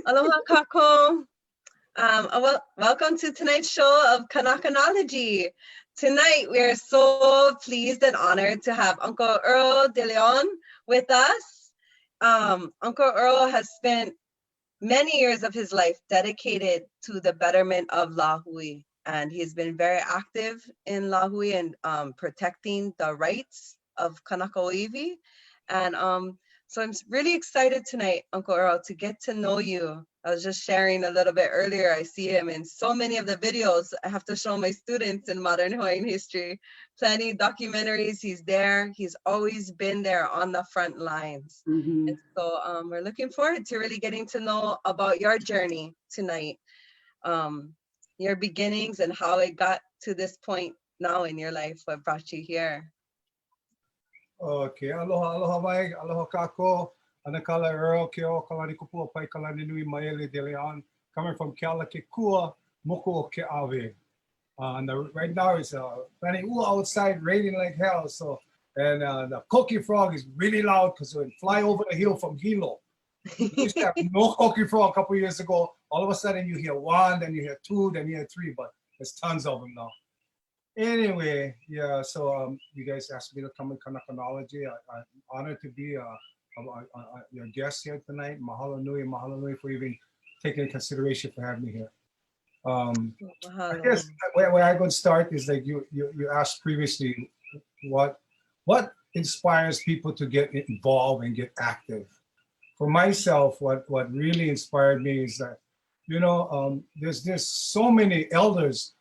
Aloha kako. Welcome to tonight's show of Kanakanology. Tonight, we are so pleased and honored to have Uncle Earl DeLeon with us. Uncle Earl has spent many years of his life dedicated to the betterment of Lahui, and he's been very active in Lahui and protecting the rights of Kanakaoiwi. And so I'm really excited tonight, Uncle Earl, to get to know you. I was just sharing a little bit earlier. I see him in so many of the videos I have to show my students in modern Hawaiian history. Plenty documentaries, he's there. He's always been there on the front lines. And so we're looking forward to really getting to know about your journey tonight, your beginnings and how it got to this point now in your life, what brought you here. Okay, aloha, aloha mai, aloha kako, Anakala Earl, Keo, Kalani Kupua, Pai Kalani Nui, Maele DeLeon, coming from Kealakekua, Moko Keawe. And right now it's planning outside, raining like hell. So, and the coqui frog is really loud because when fly over the hill from Hilo, we used to have no coqui frog a couple years ago. All of a sudden you hear one, then you hear two, then you hear three, but there's tons of them now. Anyway, yeah, so you guys asked me to come in Kanakanology. I'm honored to be your guest here tonight. Mahalo nui for even taking consideration for having me here. I guess where I'm going to start is like you asked previously, what inspires people to get involved and get active? For myself, what really inspired me is that, there's so many elders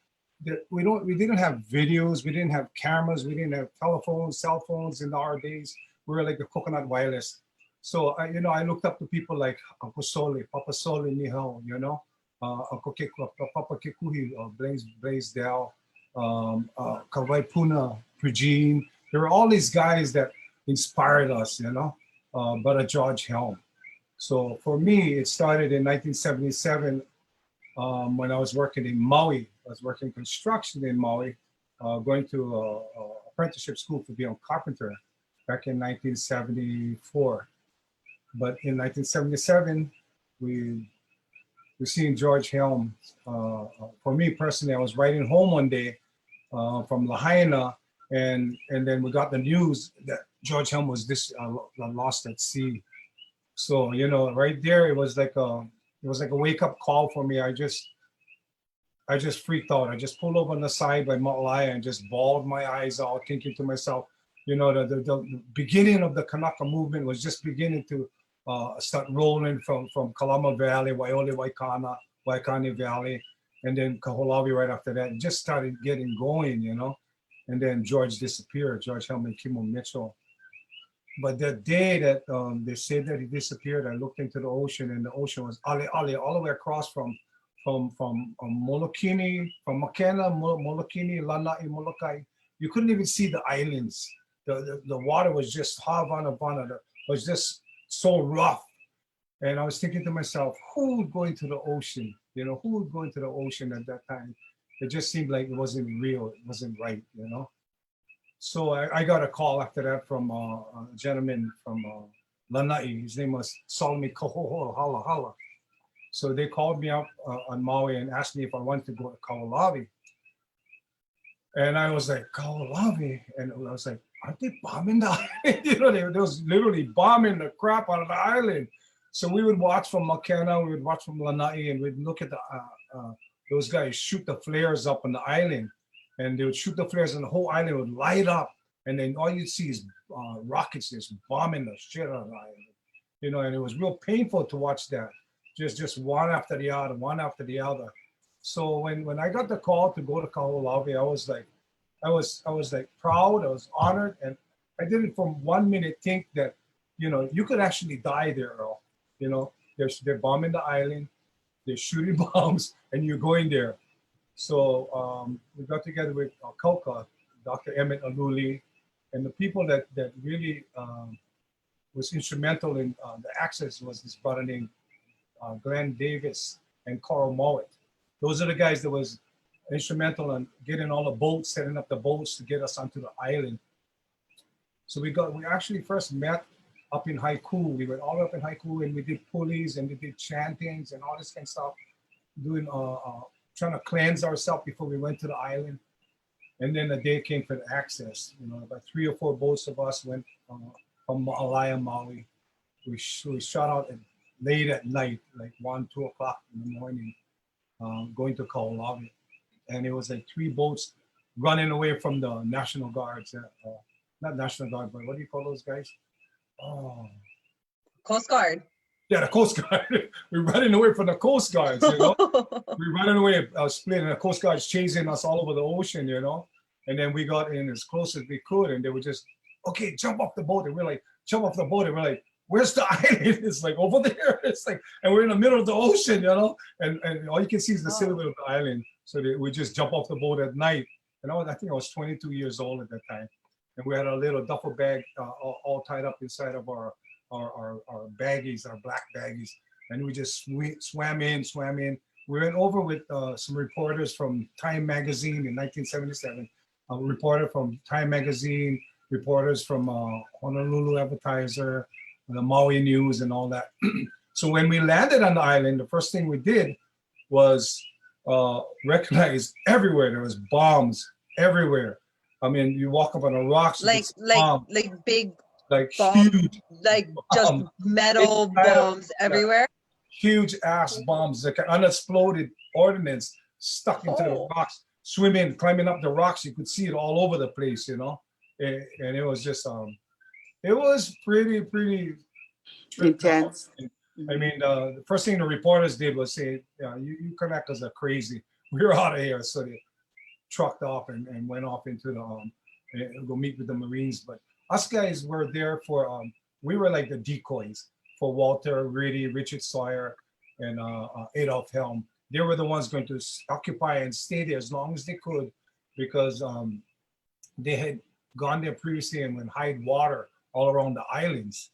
that we didn't have videos, we didn't have cameras, we didn't have telephones, cell phones in our days. We were like the coconut wireless. So I looked up to people like Uncle Sole, Papa Sole Nihao, Uncle Papa Kekuhi, Blaisdell, Kawai Puna, Eugene. There were all these guys that inspired us, Brother George Helm. So for me, it started in 1977 when I was working in Maui. I was working construction in Maui, going to apprenticeship school to be a carpenter back in 1974. But in 1977, we seen George Helm. For me personally, I was riding home one day from Lahaina, and then we got the news that George Helm was lost at sea. So right there, it was like a wake up call for me. I just freaked out. I just pulled over on the side by Mount Laia and just bawled my eyes out, thinking to myself, the beginning of the Kanaka movement was just beginning to start rolling from Kalama Valley, Waiole, Waikani Valley, and then Kaholawi right after that. It just started getting going, And then George disappeared, George Helm and Kimo Mitchell. But the day that they said that he disappeared, I looked into the ocean, and the ocean was ale all the way across from Molokini, from Makena, Molokini, Lanai, Molokai. You couldn't even see the islands. The water was just Havana, it was just so rough. And I was thinking to myself, who would go into the ocean? Who would go into the ocean at that time? It just seemed like it wasn't real, it wasn't right, So I got a call after that from a gentleman from Lanai. His name was Salmi Kohoho Hala. So they called me up on Maui and asked me if I wanted to go to Kaho'olawe. And I was like, Kaho'olawe? And I was like, aren't they bombing the island? They was literally bombing the crap out of the island. So we would watch from Makena, we would watch from Lanai, and we'd look at those guys shoot the flares up on the island. And they would shoot the flares and the whole island would light up. And then all you'd see is rockets just bombing the shit out of the island. And it was real painful to watch that. Just one after the other. So when I got the call to go to Kaho'olawe, I was like proud, I was honored, and I didn't for 1 minute think that, you could actually die there, Earl. They're bombing the island, they're shooting bombs, and you're going there. So we got together with Kauka, Dr. Emmett Aluli, and the people that really was instrumental in the access was this brother named Glenn Davis and Carl Mowat. Those are the guys that was instrumental in getting all the boats, setting up the boats to get us onto the island. So we actually first met up in Haiku. We went all the way up in Haiku and we did pulleys and we did chantings and all this kind of stuff, doing trying to cleanse ourselves before we went to the island. And then the day came for the access. You know, about 3 or 4 boats of us went from Alaya, Maui. We shot out late at night, like 1, 2 o'clock in the morning, going to Kaho'olawe. And it was like 3 boats running away from the National Guards. Not National Guard, but what do you call those guys? Oh, Coast Guard. Yeah, the Coast Guard. We're running away from the Coast Guards, you know. We're running away, splitting. The Coast Guard's chasing us all over the ocean, you know. And then we got in as close as we could, and they were just, okay, jump off the boat. And we're like, jump off the boat, and we're like, where's the island? It's like over there. It's like, and we're in the middle of the ocean, you know. And all you can see is the silhouette of the island. So we just jump off the boat at night. And I think I was 22 years old at that time. And we had a little duffel bag all tied up inside of our baggies, our black baggies. And we just swam in. We went over with some reporters from Time Magazine in 1977, a reporter from Time Magazine, reporters from Honolulu Advertiser, the Maui News and all that. So when we landed on the island, the first thing we did was recognize everywhere. There was bombs everywhere. I mean, you walk up on the rocks, like big, like bomb, huge, like just metal bombs everywhere. Huge ass bombs, like unexploded ordnance stuck into the rocks. Swimming, climbing up the rocks, you could see it all over the place, you know. And it was just, it was pretty intense. I mean, the first thing the reporters did was say, you Kanakas are crazy. We're out of here. So they trucked off and went off into the go meet with the Marines. But us guys were there for we were like the decoys for Walter, Riddy, Richard Sawyer, and Adolf Helm. They were the ones going to occupy and stay there as long as they could, because they had gone there previously and would hide water all around the islands.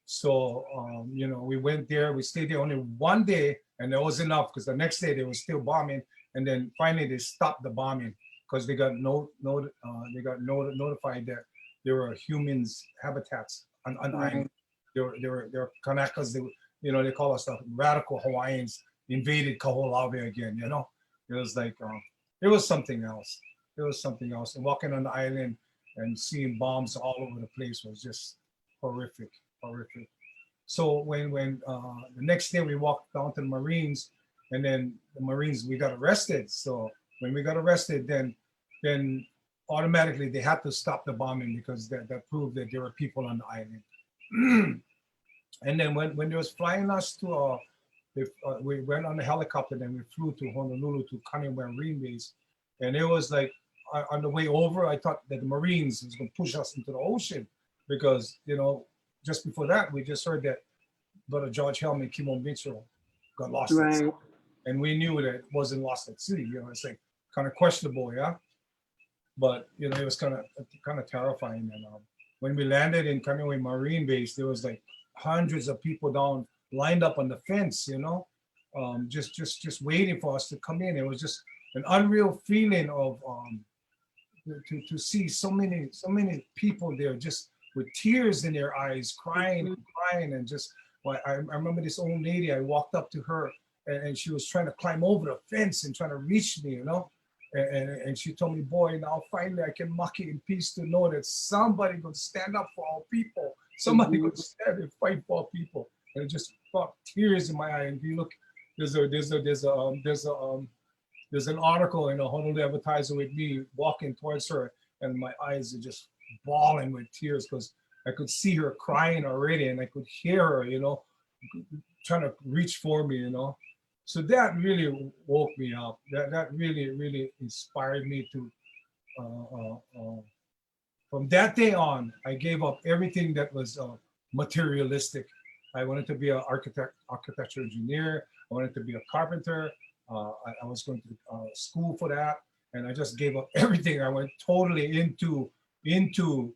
So you know, we went there. We stayed there only 1 day, and that was enough, because the next day they were still bombing. And then finally they stopped the bombing because they got notified that there were humans habitats on island. There were Kanakas. They call us the radical Hawaiians invaded Kaho'olawe again. You know, it was like it was something else. It was something else. And walking on the island and seeing bombs all over the place was just horrific. So when the next day we walked down to the Marines. And then the Marines, we got arrested. So when we got arrested, then automatically they had to stop the bombing, because that proved that there were people on the island. And then when they was flying us to, we went on the helicopter, then we flew to Honolulu to Kanakanology Marine Base. And it was like, on the way over, I thought that the Marines was going to push us into the ocean, because, you know, just before that, we just heard that Brother George Helm and Kimo Mitchell got lost. Right. And we knew that it wasn't lost at sea. You know, it's like kind of questionable, yeah. But you know, it was kind of terrifying. And when we landed in Kanakanology Marine Base, there was like hundreds of people down, lined up on the fence. You know, just waiting for us to come in. It was just an unreal feeling of to see so many people there, just with tears in their eyes, crying, and just. Well, I remember this old lady. I walked up to her. And she was trying to climb over the fence and trying to reach me, you know. And she told me, boy, now finally I can mock it in peace to know that somebody gonna stand up for our people. Somebody gonna stand and fight for our people. And it just brought tears in my eye. And if you look, there's an article in a Honolulu Advertiser with me walking towards her, and my eyes are just bawling with tears, because I could see her crying already, and I could hear her, you know, trying to reach for me, you know. So that really woke me up. That really inspired me to. From that day on, I gave up everything that was materialistic. I wanted to be an architectural engineer. I wanted to be a carpenter. I was going to school for that, and I just gave up everything. I went totally into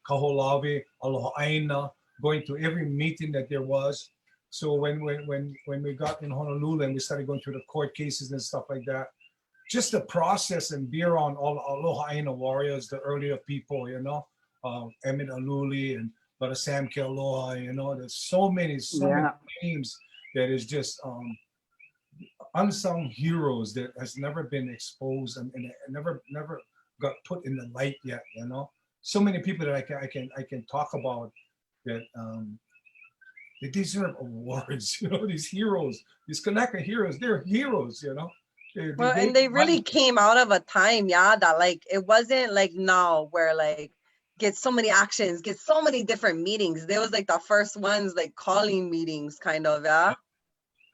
Kaho'olawe, Aloha Aina, going to every meeting that there was. So when we got in Honolulu and we started going through the court cases and stuff like that, just the process and be around all Aloha Aina warriors, the earlier people, you know, Emmett Aluli and but Sam Kealoha, you know, there's so many names that is just unsung heroes that has never been exposed and never got put in the light yet, you know. So many people that I can talk about that they deserve awards, you know, these heroes, these Kanaka heroes, they're heroes, you know. Well, and they really came out of a time, yeah, that like it wasn't like now where like get so many actions, get so many different meetings. They was like the first ones like calling meetings, kind of, yeah.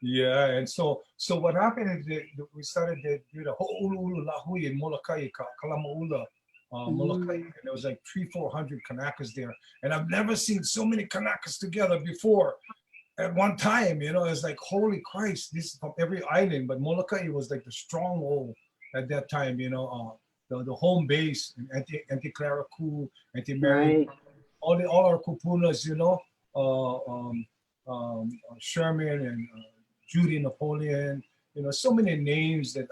Yeah, and so what happened is that we started to do the Ho'olu'ulu Lahui in Molokai, Kalamaula, Molokai, and there was like 300-400 Kanakas there, and I've never seen so many Kanakas together before at one time. You know, it's like holy Christ, this is from every island, but Molokai was like the stronghold at that time. You know, the home base, Anti Clara Ku, Anti Mary, all our kupunas. You know, Sherman and Judy Napoleon, you know, so many names that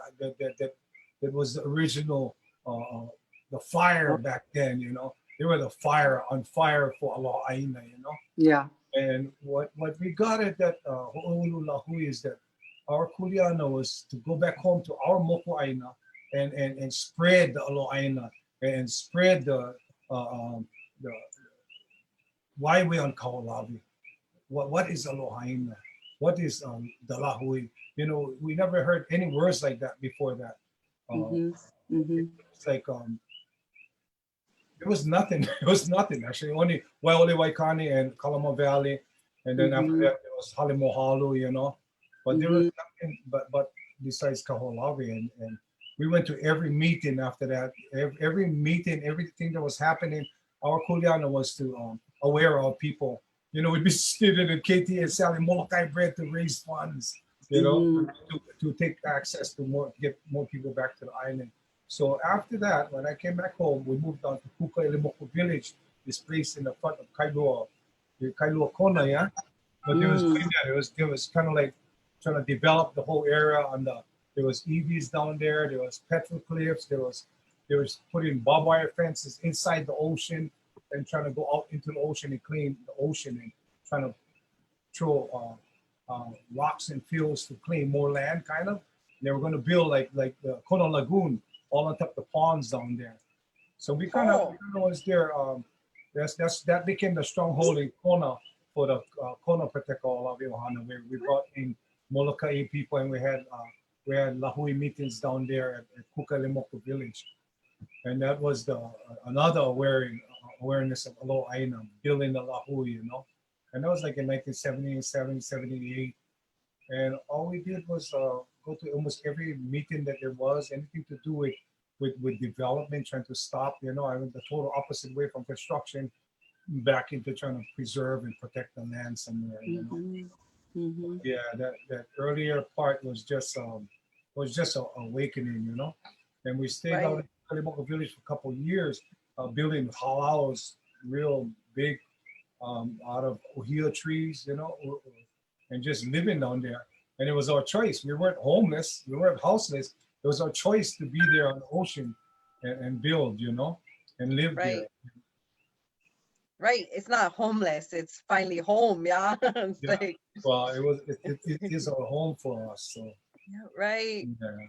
was the original, the fire back then, you know, they were the fire on fire for Aloha Aina, you know. Yeah. And what we got at that Ho'olu Lahui is that our kuleana was to go back home to our Moko Aina and spread the Aloha Aina and spread the waiwe on Kaho'olawe. What is Aloha Aina? What is Dalahui? You know, we never heard any words like that before that. It's like it was nothing. It was nothing actually. Only Waiole Waikani and Kalama Valley, and then after that there was Halimohalu, you know. But there was nothing but besides Kaho'olawe, and we went to every meeting after that. Every meeting, everything that was happening, our kuleana was to aware of people. You know, we'd be sitting at KT and selling Molokai bread to raise funds, you know, to take access to get more people back to the island. So after that, when I came back home, we moved on to Kuka'ilimoko village, this place in the front of Kailua Kona, yeah. But there was doing that. It was kind of like trying to develop the whole area. There was EVs down there. There was petroglyphs. There was putting barbed wire fences inside the ocean and trying to go out into the ocean and clean the ocean and trying to throw rocks and fields to claim more land, kind of. And they were going to build like the Kona Lagoon all on top of the ponds down there. So we kind of was there. That became the stronghold in Kona for the Kona Protector Ohana, where we brought in Molokai people and we had Lahui meetings down there at Kuka'ilimoko village. And that was another awareness of Aloha Aina, building the Lahui, you know. And that was like in 1977, 78. And all we did was go to almost every meeting that there was, anything to do with development, trying to stop, you know. I went the total opposite way from construction back into trying to preserve and protect the land somewhere, you know. Yeah, that earlier part was just an awakening, you know. And we stayed out in Kalimoko village for a couple of years, building halaus, real big, out of ohia trees, you know, and just living down there. And it was our choice. We weren't homeless. We weren't houseless. It was our choice to be there on the ocean and build, you know, and live there. Right. It's not homeless. It's finally home. Yeah. Like... Well, it is our home for us. So. Yeah, right. Yeah.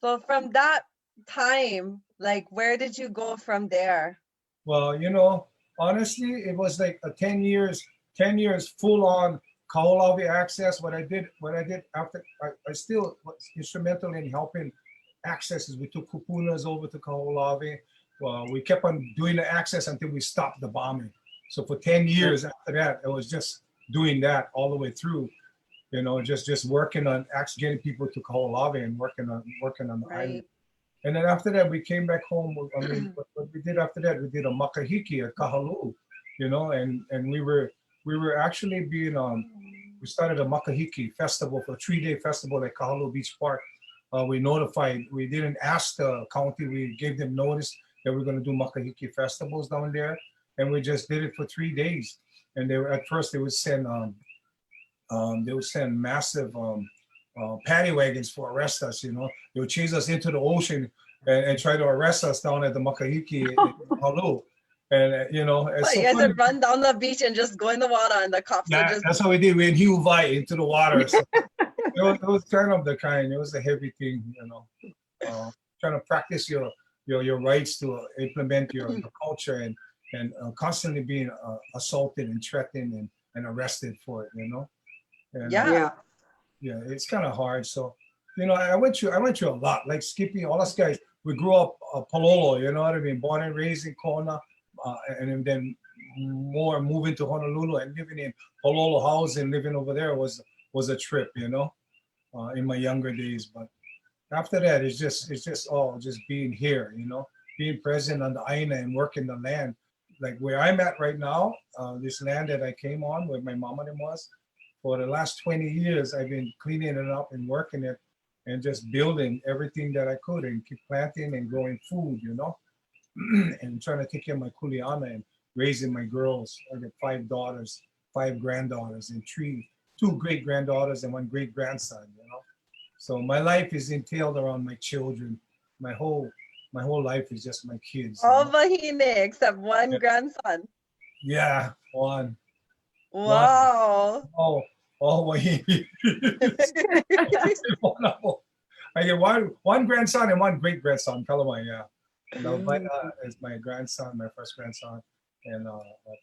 So from that time, like, where did you go from there? Well, you know, honestly, it was like a 10 years full on Kaho'olawe access. What I did after, I still was instrumental in helping accesses. We took kupunas over to Kaho'olawe. We kept on doing the access until we stopped the bombing. So for 10 years after that, it was just doing that all the way through. You know, just working on getting people to Kaho'olawe and working on the island. And then after that, we came back home. I mean, what we did after that, we did a makahiki at Kahalu'u, you know, and we were actually being we started a makahiki festival for a 3-day festival at Kahalu'u Beach Park. We didn't ask the county, we gave them notice that we're going to do makahiki festivals down there, and we just did it for 3 days. And at first they would send massive paddy wagons to arrest us, you know. They would chase us into the ocean and try to arrest us down at the makahiki in Halu. And you know, it's But so you guys funny. would run down the beach and just go in the water, and the cops would just. That's how we did. We Hugh Vi into the water. So it was kind of the kind. It was a heavy thing, you know. Trying to practice your rights to implement your culture and constantly being assaulted and threatened and arrested for it, you know. And Yeah. yeah, it's kind of hard. So, you know, I went through a lot. Like Skippy, all us guys, we grew up Palolo, you know what I mean, born and raised in Kona, and then more moving to Honolulu and living in Palolo house and living over there was a trip, you know, in my younger days. But after that, it's just all just being here, you know, being present on the Aina and working the land. Like where I'm at right now, this land that I came on where my mom and them was, for the last 20 years, I've been cleaning it up and working it and just building everything that I could and keep planting and growing food, you know, and trying to take care of my kuleana and raising my girls. I got 5 daughters, 5 granddaughters, and 2 great granddaughters and 1 great grandson, you know. So my life is entailed around my children. My whole life is just my kids. All Vahine except 1 Yeah. grandson. Yeah, 1. Wow. Oh, Wahine. I get one grandson and 1 great grandson. Kalamai, yeah. Now, is my grandson, my first grandson, and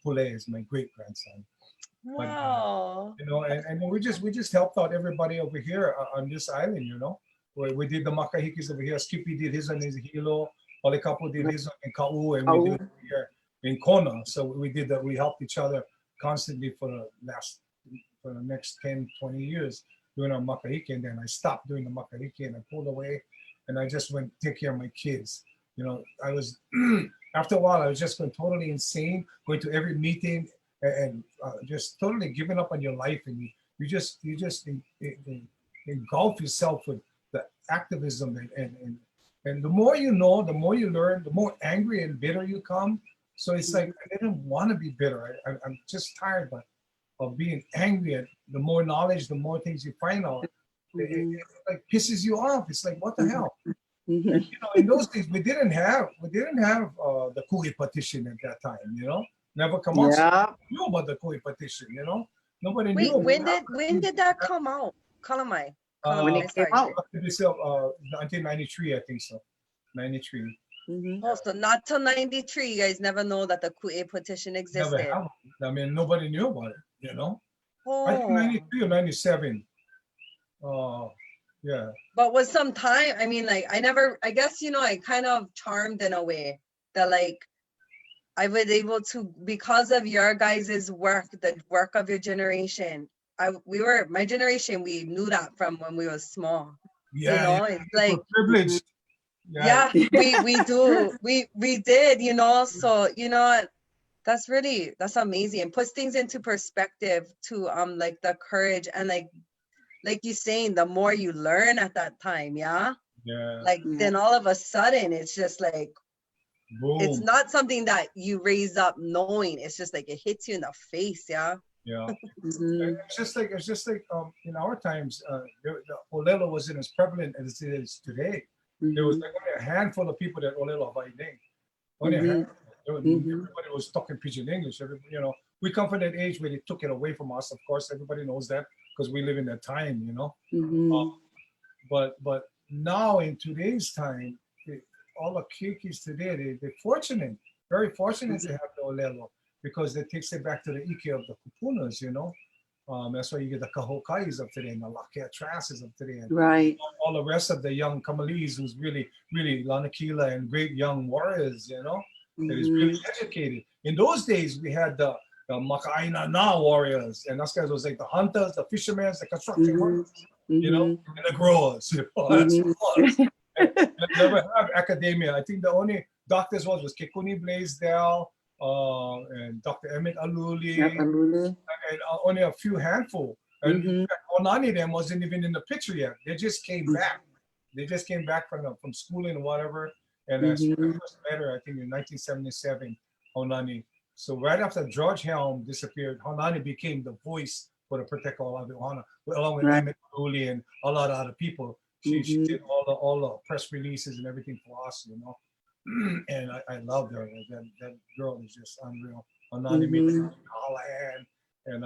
Pule is my great grandson. Wow. But, you know, and we just helped out everybody over here on this island, you know. Where we did the makahikis over here. Skippy did his on his hilo. Olekapo did his in Kau, and we did it here in Kona. So we did that. We helped each other constantly for the next 10, 20 years doing our makahiki. And then I stopped doing the makahiki and I pulled away and I just went take care of my kids. You know, I was after a while I was just going totally insane, going to every meeting and just totally giving up on your life, and you just engulf yourself with the activism and the more you know, the more you learn, the more angry and bitter you come. So it's like I didn't want to be bitter. I'm just tired of being angry. And the more knowledge, the more things you find out, it like pisses you off. It's like, what the hell? And, you know, in those days we didn't have the Kui petition at that time. You know, never come out. Yeah. So knew about the Kui petition. You know, nobody Wait, knew. when did that come out? Kalamai. When it came out. 1993, I think so. 93. Oh, so not till 93, you guys never know that the Ku'e petition Never existed. happened. I mean, nobody knew about it. You know, I think Oh. 93 or 97. Yeah. But with some time, I mean, like, I guess, you know, I kind of charmed in a way that, like, I was able to, because of your guys' work, the work of your generation, my generation, we knew that from when we were small. Yeah, you know, it's like privileged. Yeah, we do. We did, you know, so you know that's amazing. It puts things into perspective to like the courage and like you saying, the more you learn at that time, yeah. Like then all of a sudden it's just like boom. It's not something that you raise up knowing, it's just like it hits you in the face, yeah. Yeah. It's just like in our times, the Olelo wasn't as prevalent as it is today. There was like only a handful of people that Olelo Hawaii. Only a handful. Everybody was talking pidgin English. You know, we come from that age where they took it away from us. Of course, everybody knows that because we live in that time, you know. But now in today's time, all the kikis today, they're fortunate, very fortunate to have the Olelo because it takes it back to the Ike of the Kupunas, you know. That's why you get the Kahokais of today and the Lakia Trasses of today. And right. All the rest of the young Kamalis who's really, really Lanakila and great young warriors, you know, that is really educated. In those days, we had the Makaina Na warriors, and those guys was like the hunters, the fishermen, the construction workers, you know, and the growers. You know, never have academia. I think the only doctors was Kekuni Blaisdell, and Dr. Emmett Aluli, and only a few handful. And Onani them wasn't even in the picture yet. They just came back. They just came back from schooling and whatever. And I first met her, I think in 1977, Honani. So right after George Helm disappeared, Honani became the voice for the Protect All of Ohana, along with Emmett Aluli and a lot of other people. She did all the press releases and everything for us, you know. and I loved her. That girl is just unreal. Anonymity, Callahan, and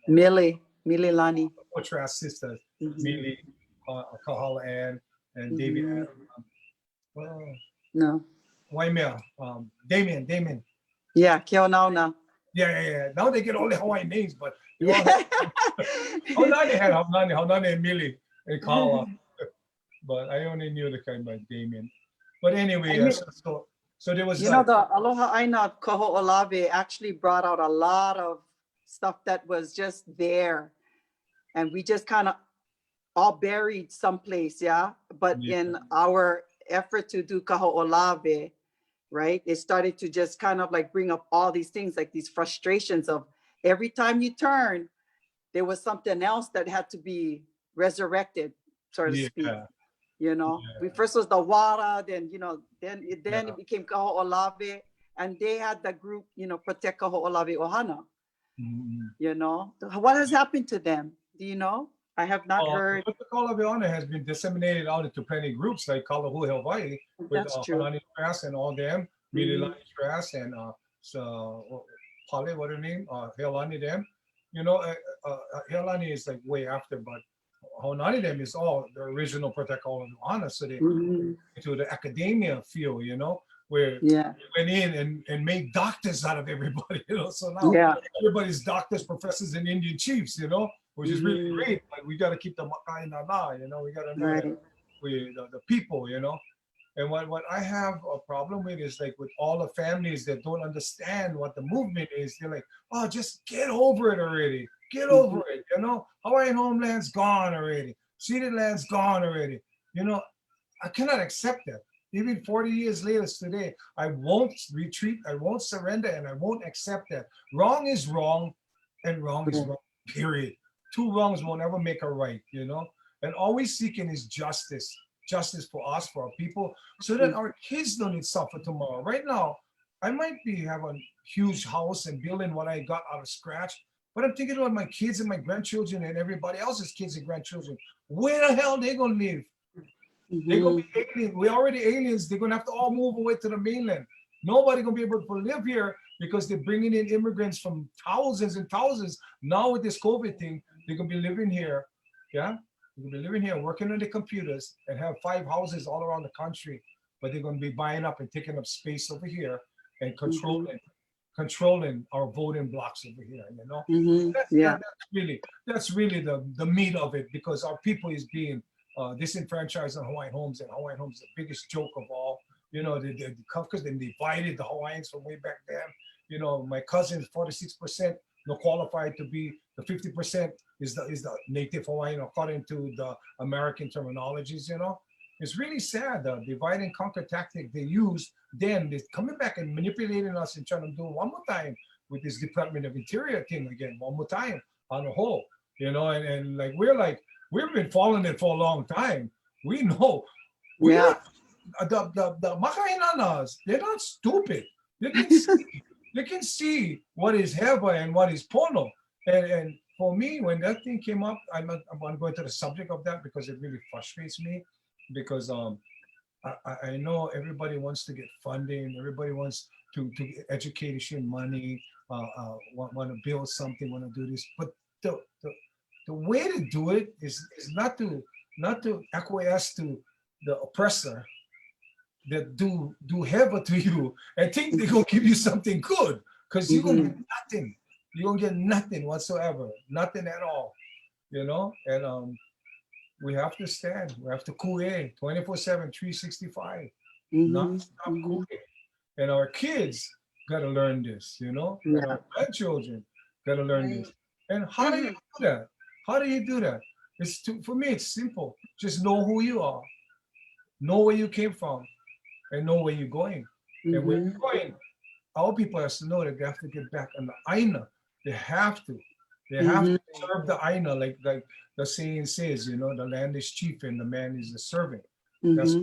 Millie Lani. Otra's sisters, Mhm. Millie, Callahan, and David. Well, No. Waimea, Damien. Yeah, Keonauna. Yeah. Now they get all the Hawaiian names, but they all Yeah. had Haunani and Millie and Kala. But I only knew the guy by Damien. But anyway, so there was You know, the Aloha Aina Kaho'olawe actually brought out a lot of stuff that was just there. And we just kind of all buried someplace, yeah? But in our effort to do Kaho'olawe, right, it started to just kind of like bring up all these things, like these frustrations of every time you turn, there was something else that had to be resurrected, so to speak. You know, we first was the Wara, then, you know, then it became Kaho'olawe, and they had the group, you know, Protect Kaho'olawe Ohana. You know, what has happened to them? Do you know? I have not heard. The Kaho'olawe Ohana has been disseminated out into plenty of groups like Kalahu Hawaii with Hanani Trask and all them, Mililani Trask and Pale, what her name? Helani them. You know, Helani is like way after, but Honani them is all the original Protect Kaho'olawe Ohana. So they into the academia field, you know, where they went in and made doctors out of everybody, you know. So now everybody's doctors, professors, and Indian chiefs, you know, which is really great. But we got to keep the makai nana, you know. We got to know that the people, you know. And what I have a problem with is like with all the families that don't understand what the movement is. They're like, oh, just get over it already. Get over it, you know. Hawaiian homeland's gone already. Ceded land's gone already. You know, I cannot accept that. Even 40 years later today, I won't retreat, I won't surrender, and I won't accept that. Wrong is wrong, and wrong is wrong, period. Two wrongs will never make a right, you know? And all we're seeking is justice. Justice for us, for our people, so that our kids don't need to suffer tomorrow. Right now, I might have a huge house and building what I got out of scratch, but I'm thinking about my kids and my grandchildren and everybody else's kids and grandchildren. Where the hell they gonna live? They're gonna be aliens. We're already aliens. They're gonna have to all move away to the mainland. Nobody gonna be able to live here because they're bringing in immigrants from thousands and thousands. Now with this COVID thing, they're gonna be living here. Yeah, they're gonna be living here, working on the computers, and have 5 houses all around the country. But they're gonna be buying up and taking up space over here and controlling our voting blocks over here. You know, that's really the meat of it, because our people is being disenfranchised in Hawaiian homes, and Hawaiian homes is the biggest joke of all. You know, because they divided the Hawaiians from way back then. You know, my cousin, 46% no qualified to be the 50% is the native Hawaiian according to the American terminologies. You know, it's really sad, the divide and conquer tactic they used. Then they're coming back and manipulating us and trying to do one more time with this Department of Interior thing again, one more time on the whole. You know, and like we've been following it for a long time. We know. The Makainanas, they're not stupid. They can see what is Heva and what is Pono. And for me, when that thing came up, I'm going to go into the subject of that because it really frustrates me. Because I know everybody wants to get funding, everybody wants to get education money, want to build something, want to do this. But the way to do it is not to acquiesce to the oppressor that do heaven to you and think they're gonna give you something good, because you're gonna get nothing. You're gonna get nothing whatsoever, nothing at all, you know. And we have to stand. We have to ku'e 24/7, 365, non-stop ku'e. And our kids gotta learn this, you know. And our grandchildren gotta learn this. And how do you do that? How do you do that? For me, it's simple. Just know who you are, know where you came from, and know where you're going. And where you're going, our people have to know that they have to get back on the Aina. They have to. They have to serve the Aina, like the saying says, you know, the land is chief and the man is the servant. That's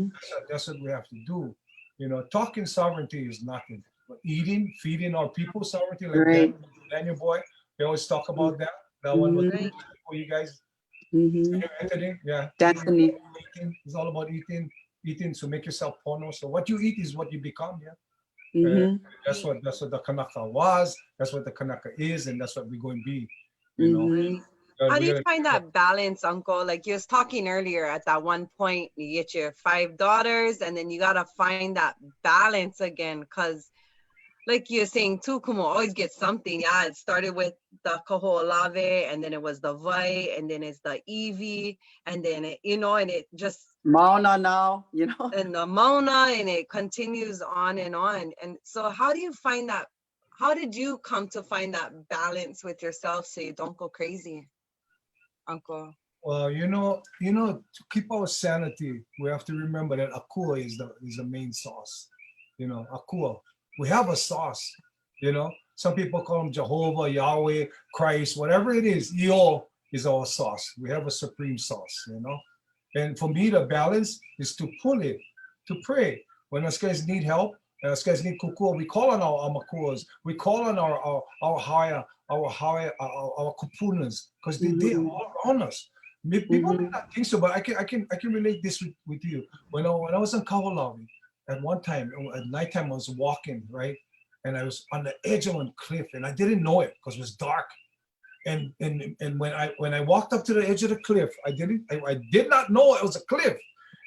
what we have to do. You know, talking sovereignty is nothing. But eating, feeding our people sovereignty, like Daniel boy, they always talk about that. That one was for you guys. Anthony, yeah. Definitely. It's all about eating. eating, so make yourself pono. So what you eat is what you become, yeah. Mhm. That's what the Kanaka was. That's what the Kanaka is, and that's what we're going to be. You know, Mhm. How do we you gotta, find that balance, Uncle? Like you was talking earlier, at that one point, you get your 5 daughters, and then you gotta find that balance again, because like you're saying too, Kumo always get something. Yeah, it started with the Kaho'olawe, and then it was the Vai, and then it's the Eevee, and then it, and it just, Mauna now, and the Mauna, and it continues on and on. And so how do you find that? How did you come to find that balance with yourself so you don't go crazy, Uncle? well, to keep our sanity, we have to remember that akua is the main sauce. Akua. We have a sauce. Some people call him Jehovah, Yahweh, Christ, whatever it is. Io is our sauce. We have a supreme sauce. And for me, the balance is to pull it, to pray. When us guys need help, and us guys need kukua, we call on our amakuas, we call on our higher, our kupunas, because they are Mhm. all around us. People may Mhm. not think so, but I can relate this with you. When I was in Kaho'olawe, at one time, at nighttime, I was walking, right? And I was on the edge of a cliff, and I didn't know it because it was dark. And when I walked up to the edge of the cliff, I did not know it was a cliff,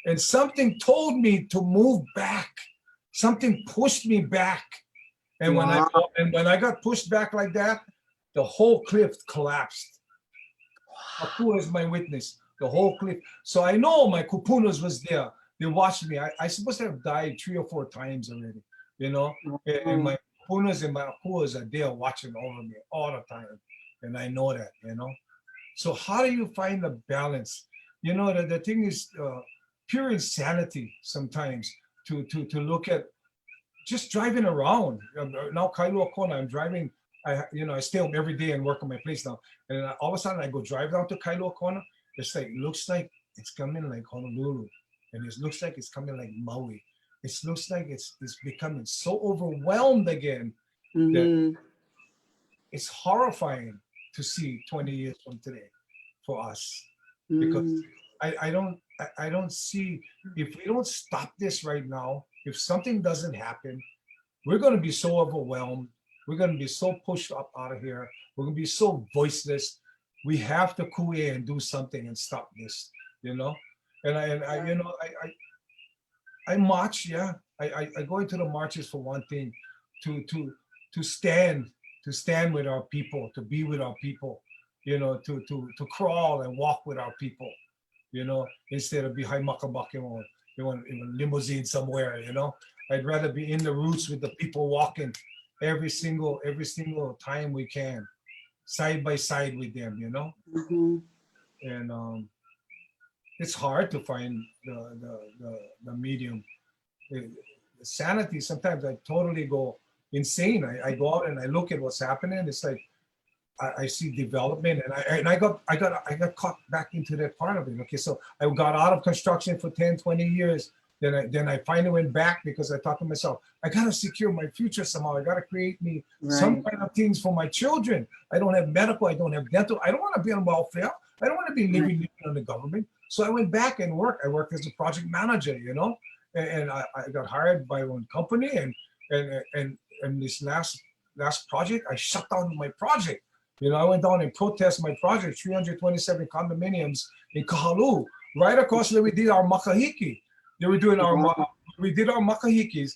and something told me to move back. Something pushed me back, and Wow. when I got pushed back like that, the whole cliff collapsed. Akua is my witness. The whole cliff. So I know my kupunas was there. They watched me. I supposed to have died 3 or 4 times already. And my kupunas and my akuas are there watching over me all the time. And I know that. So how do you find the balance? The thing is pure insanity sometimes to look at just driving around. Now Kailua Kona, I'm driving. I stay home every day and work on my place now. And all of a sudden I go drive down to Kailua Kona. Looks like it's coming like Honolulu, and it looks like it's coming like Maui. It looks like it's becoming so overwhelmed again that Mhm. it's horrifying to see 20 years from today for us, because Mhm. I don't see, if we don't stop this right now, if something doesn't happen, we're going to be so overwhelmed. We're going to be so pushed up out of here. We're going to be so voiceless. We have to kuye and do something and stop this, And I march, yeah. I go into the marches for one thing, to stand, with our people, to be with our people, to crawl and walk with our people, instead of behind makabake in a limousine somewhere, I'd rather be in the roots with the people walking every single time we can, side by side with them, Mhm. and it's hard to find the medium. The sanity, sometimes I totally go insane. I go out and I look at what's happening. It's like I see development, and I got caught back into that part of it. Okay, so I got out of construction for 10, 20 years. Then I finally went back because I thought to myself, I gotta secure my future somehow. I gotta create me some Right. kind of things for my children. I don't have medical, I don't have dental. I don't want to be on welfare. I don't want to be living on the government. So I went back and worked. I worked as a project manager, and I got hired by one company, and this last project, I shut down my project. I went down and protest my project, 327 condominiums in Kahalu, right across where we did our makahiki. They were doing Wow. we did our makahikis.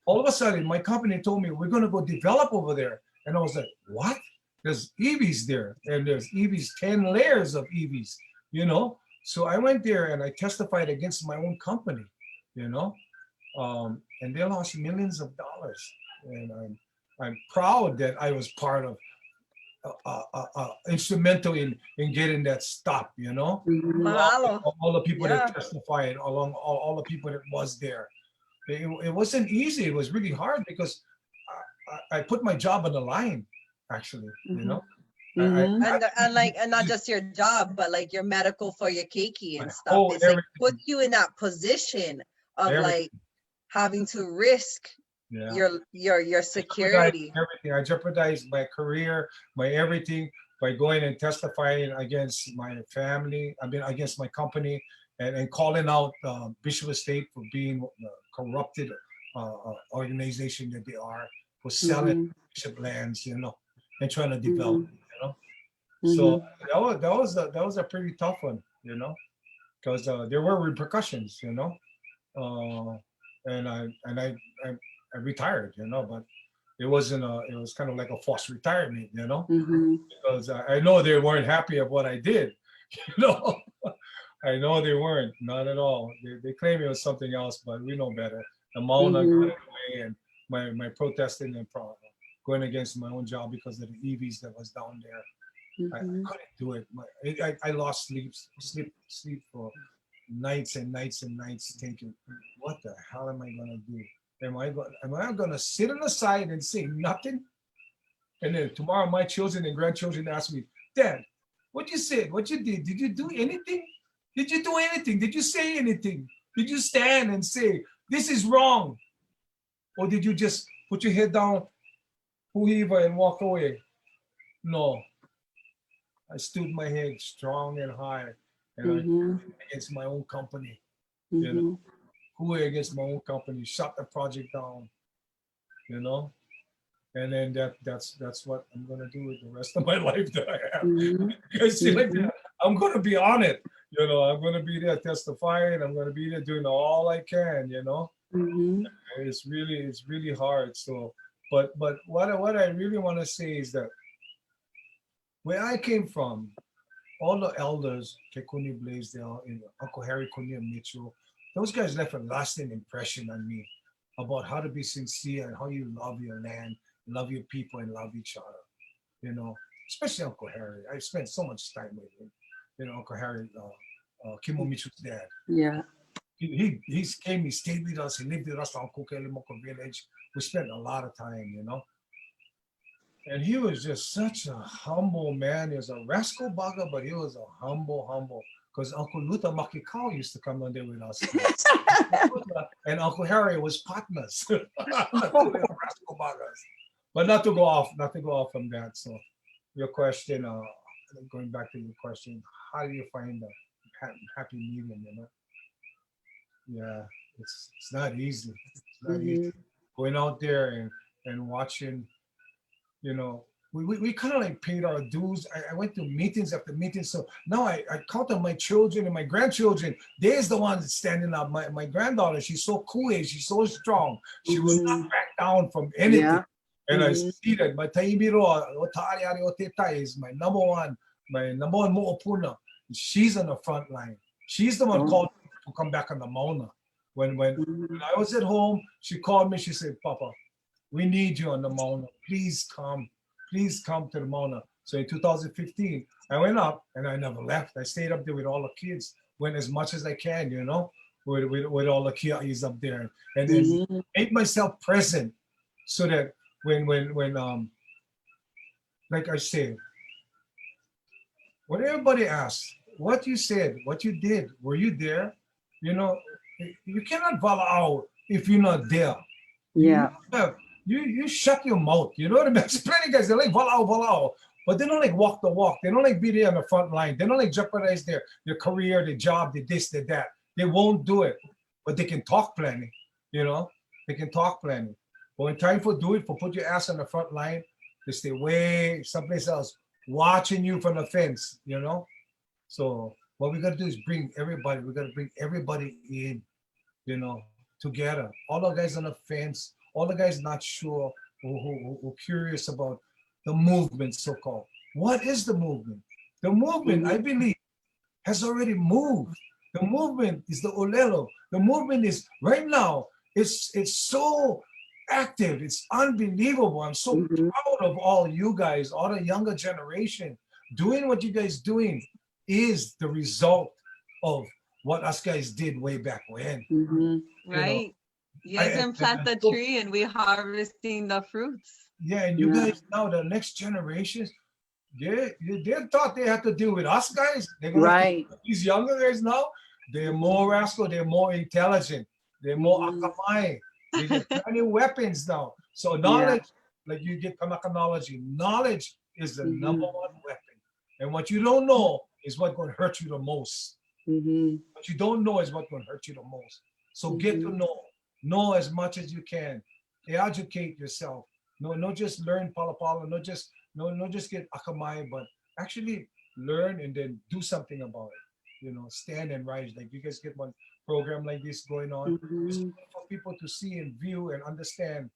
All of a sudden, my company told me, we're going to go develop over there. And I was like, what? There's EVs there. And there's EVs, 10 layers of EVs. So I went there and I testified against my own company, and they lost millions of dollars. And I'm proud that I was part of instrumental in getting that stop, Mhm. Mahalo. all the people Yeah. that testified, along all the people that was there. It wasn't easy. It was really hard because I put my job on the line, actually. Mhm. I Mhm. And not just your job, but like your medical for your keiki my and stuff. whole It's like put everything, you in that position of like everything. having to risk Yeah. your security. Everything. I jeopardized my career, my everything, by going and testifying against my family. I mean, against my company, and calling out Bishop Estate for being corrupted organization that they are, for selling bishop lands, you know, and trying to develop, you know. So that was a pretty tough one, you know, because there were repercussions, you know, and I retired, you know, but it wasn't it was kind of like a forced retirement, you know, because I know they weren't happy of what I did, you know. I know they weren't, not at all. They claim it was something else, but we know better. The Mauna got in the way, and my protesting and going against my own job because of the EVs that was down there. I couldn't do it. I lost sleep for nights and nights and nights, thinking, what the hell am I gonna do? Am I gonna sit on the side and say nothing? And then tomorrow my children and grandchildren ask me, Dad, what you said, what you did you do anything? Did you do anything? Did you say anything? Did you stand and say, this is wrong? Or did you just put your head down, huhiva, and walk away? No. I stood my head strong and high, and I against my own company. You know, who against my own company, shut the project down, you know? And then that's what I'm gonna do with the rest of my life that I have. Because see, like that, I'm gonna be on it. You know, I'm gonna be there testifying. I'm gonna be there doing all I can. You know, it's really hard. So, but what I really want to say is that where I came from, all the elders, Kekuni Blaisdell, and Uncle Harry Kunia Mitchell, those guys left a lasting impression on me about how to be sincere and how you love your land, love your people, and love each other. You know, especially Uncle Harry. I spent so much time with him. You know, Uncle Harry, Kimo Mitchell's dad. Yeah. He came, he stayed with us, he lived with us on Kukelimoko village. We spent a lot of time, you know. And he was just such a humble man. He was a rascal bugger, but he was a humble. Because Uncle Luther Makikau used to come on there with us. And Uncle Harry was partners. Rascal buggers. But not to go off from that. So your question, going back to your question, how do you find the happy medium, you know? Yeah, it's not easy. It's not easy. Going out there and watching, you know, we kind of like paid our dues. I went to meetings after meetings. So now I count on my children and my grandchildren. There's the one that's standing up. My granddaughter, she's so cool. She's so strong. She will not back down from anything. Yeah. And I see that my Taibiro, Otari is my number one Mo'opuna. She's on the front line. She's the one called to come back on the Mauna. When I was at home, she called me. She said, Papa, we need you on the Mauna. Please come to the Mauna. So in 2015, I went up and I never left. I stayed up there with all the kids, went as much as I can, you know, with all the kia'is up there, and then made myself present so that when like I said, when everybody asks what you said, what you did, were you there? You know, you cannot voila out if you're not there. Yeah. You shut your mouth. You know what I mean? There's plenty of guys, they like voila, but they don't like walk the walk. They don't like be there on the front line. They don't like jeopardize their career, their job, their this, their that. They won't do it, but they can talk plenty. You know, they can talk plenty. But when time for put your ass on the front line, they stay way someplace else, watching you from the fence. You know, so what we got to do is bring everybody. We got to bring everybody in. You know, together. All the guys on the fence. All the guys not sure who curious about the movement, so-called. What is the movement? The movement, I believe, has already moved. The movement is the Olelo. The movement is right now. It's so active. It's unbelievable. I'm so proud of all you guys, all the younger generation. Doing what you guys doing is the result of what us guys did way back when. Right. You guys can plant the tree and we're harvesting the fruits. Yeah, and you guys now, the next generations, they thought they had to deal with us guys. They're gonna these younger guys now, they're more rascal, they're more intelligent, they're more akamai. They get plenty of weapons now. So knowledge, like you get Kanakanology, knowledge is the number one weapon. And what you don't know is what's going to hurt you the most. What you don't know is what will hurt you the most. So get to know as much as you can. Educate yourself. No, just learn pala pala. No, just get akamai, but actually learn and then do something about it. Stand and rise. Like you guys get one program like this going on. It's for people to see and view and understand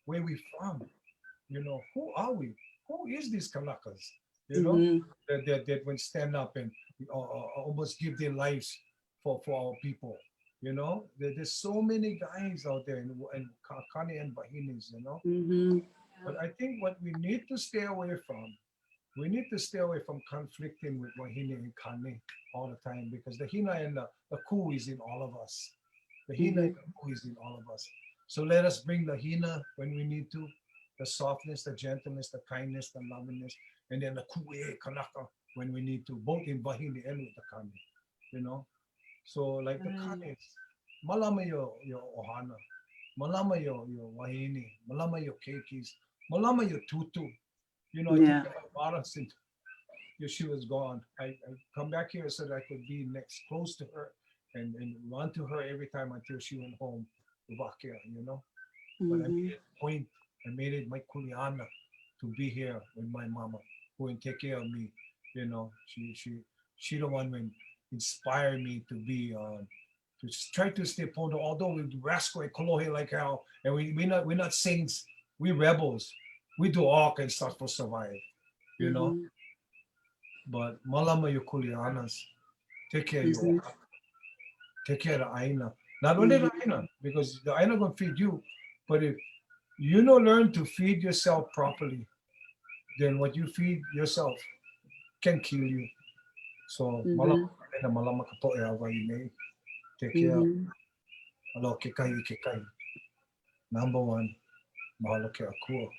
where we from. Who are we? Who is these Kanakas? That when stand up and almost give their lives for our people. There's so many guys out there and Kani and Bahinis. But I think what we need to stay away from, we need to stay away from conflicting with Wahine and Kani all the time, because the Hina and the Ku is in all of us. The Hina and the Ku is in all of us. So let us bring the Hina when we need to, the softness, the gentleness, the kindness, the lovingness, and then the Ku Kanaka when we need to, both in Bahini and with the Kani. So like the Kanis, malama yo Ohana, malama yo Wahini, malama yo Keikis, malama yo Tutu. I think about since she was gone. I come back here so that I could be next close to her and run to her every time until she went home to Bakia, But I made it a point, I made it my kuliana to be here with my mama, who will take care of me. She the one when inspired me to be to try to stay ponto, although we rascal and kolohe like hell, and we're not saints, we rebels. We do all kinds of stuff to survive, But malama yo kulianas, take care of you. Take care of the aina. Not only the aina, because the aina gonna feed you, but if you don't learn to feed yourself properly, then what you feed yourself can kill you. So malama kato e awa ine. Take care. Alo kekai. Number one, mahalo ke akua.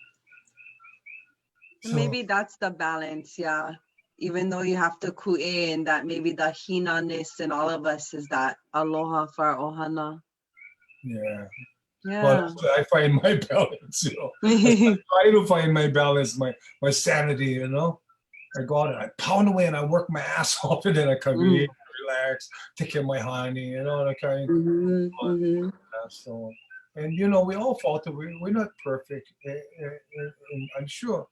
So, maybe that's the balance, yeah. Even though you have to ku'e, and that maybe the hina-ness in all of us is that aloha for our ohana. Yeah. Yeah. But I find my balance, I try to find my balance, my sanity, I go out and I pound away and I work my ass off, and then I come in, relax, take care of my honey, that kind. So, and we all falter. We're not perfect, and I'm sure,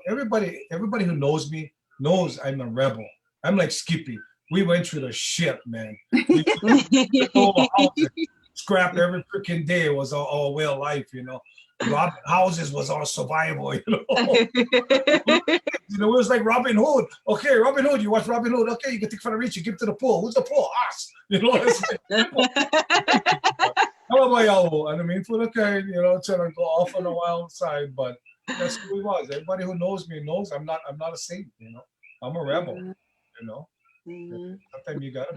everybody who knows me knows I'm a rebel. I'm like Skippy. We went through the shit, man. We scrap every freaking day. It was our way of life, Robbing houses was our survival, It was like Robin Hood. Okay, Robin Hood, you watch Robin Hood. Okay, you can take for the rich, you give to the poor. Who's the poor? Us. How about y'all? And I mean, for okay, trying to go off on the wild side, but that's who he was. Everybody who knows me knows I'm not a saint, I'm a rebel, Sometimes you gotta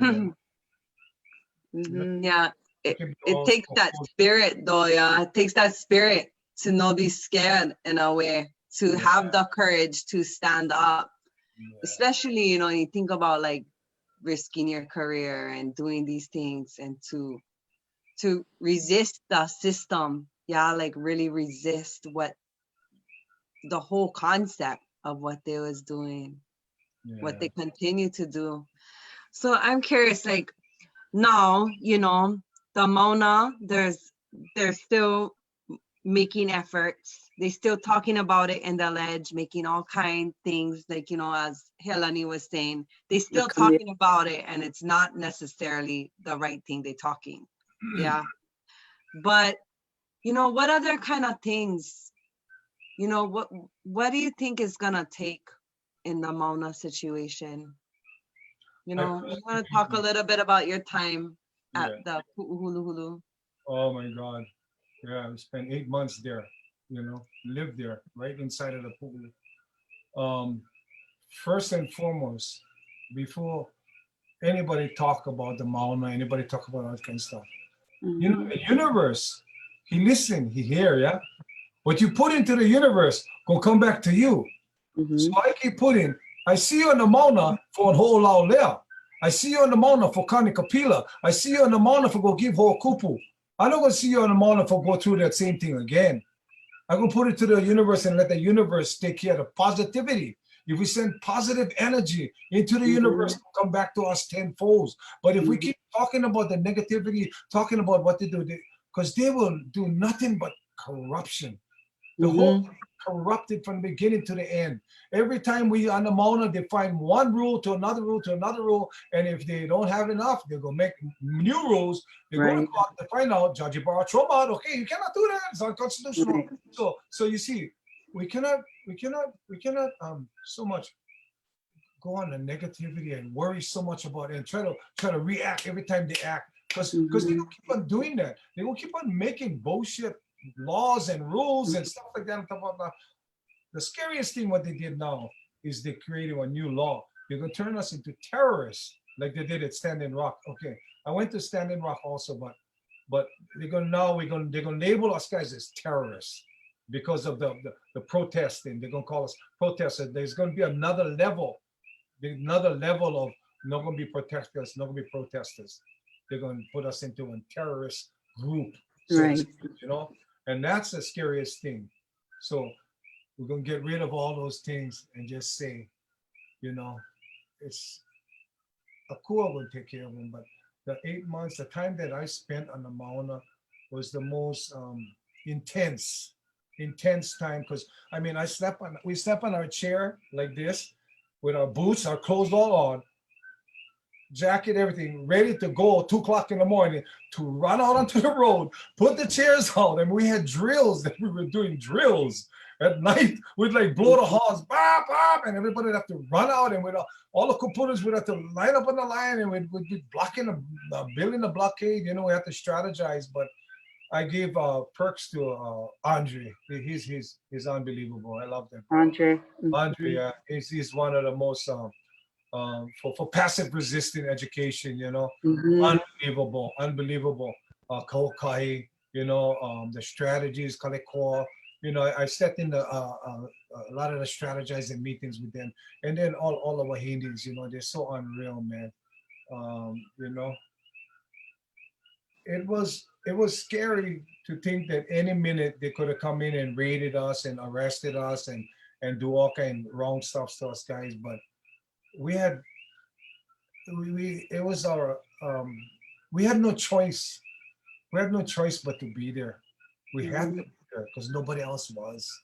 be. Yeah. It takes that spirit though, yeah. It takes that spirit to not be scared in a way, to have the courage to stand up. Especially, you think about like risking your career and doing these things, and to resist the system, like really resist what the whole concept of what they was doing, what they continue to do. So I'm curious, like now, the Mauna, they're still making efforts. They're still talking about it in the ledge, making all kind things, like, as Helani was saying, they're still talking about it, and it's not necessarily the right thing they're talking. Yeah. But, what other kind of things, what do you think is gonna take in the Mauna situation? You want to talk a little bit about your time at the Pu'uhuluhulu? Oh my God. Yeah, I spent 8 months there, lived there, right inside of the Pu'u. First and foremost, before anybody talk about the Mauna, anybody talk about all that kind of stuff, the universe, he listen, he hear, yeah? What you put into the universe gonna come back to you. So I keep putting, I see you on the Mauna for a whole lao lea. I see you on the Mauna for Kanakapila. I see you on the Mauna for go give ho kupu. I'm not gonna see you on the Mauna for go through that same thing again. I'm gonna put it to the universe and let the universe take care of the positivity. If we send positive energy into the universe, it'll come back to us tenfold. But if we keep talking about the negativity, talking about what they do, because they will do nothing but corruption. The whole thing corrupted from the beginning to the end. Every time we on the mountain, they find one rule to another rule to another rule. And if they don't have enough, they go make new rules. They go to court to find out, Judge Bar Trauma, okay, you cannot do that. It's unconstitutional. So you see, we cannot so much go on the negativity and worry so much about it and try to react every time they act. Because they don't keep on doing that. They will keep on making bullshit laws and rules and stuff like that. The scariest thing what they did now is they created a new law. They're gonna turn us into terrorists like they did at Standing Rock. Okay, I went to Standing Rock also, but they're gonna label us guys as terrorists because of the protesting. They're gonna call us protesters. There's gonna be another level of not gonna be protesters, not gonna be protesters. They're gonna put us into a terrorist group, you know. And that's the scariest thing. So we're going to get rid of all those things and just say, you know, it's a cool will take care of them. But the 8 months, the time that I spent on the Mauna was the most intense time. Because I mean, we slept on our chair like this with our boots, our clothes all on, jacket, everything, ready to go 2 o'clock in the morning to run out onto the road, put the chairs out. And we had drills that we were doing drills at night. We'd like blow the horns, bop, bop, and everybody would have to run out, and all the components would have to line up on the line, and we'd be blocking building the blockade. You know, we have to strategize. But I gave perks to Andre. He's unbelievable. I love him. Andre, yeah, he's one of the most for passive resistant education, you know, unbelievable. Kaukai, you know, the strategies, Kalekor, you know, I sat in a lot of the strategizing meetings with them, and then all the Wahindis, you know, they're so unreal, man. You know, it was scary to think that any minute they could have come in and raided us and arrested us and do all kind of wrong stuff to us guys, but we had no choice. We had no choice but to be there. We had to be there because nobody else was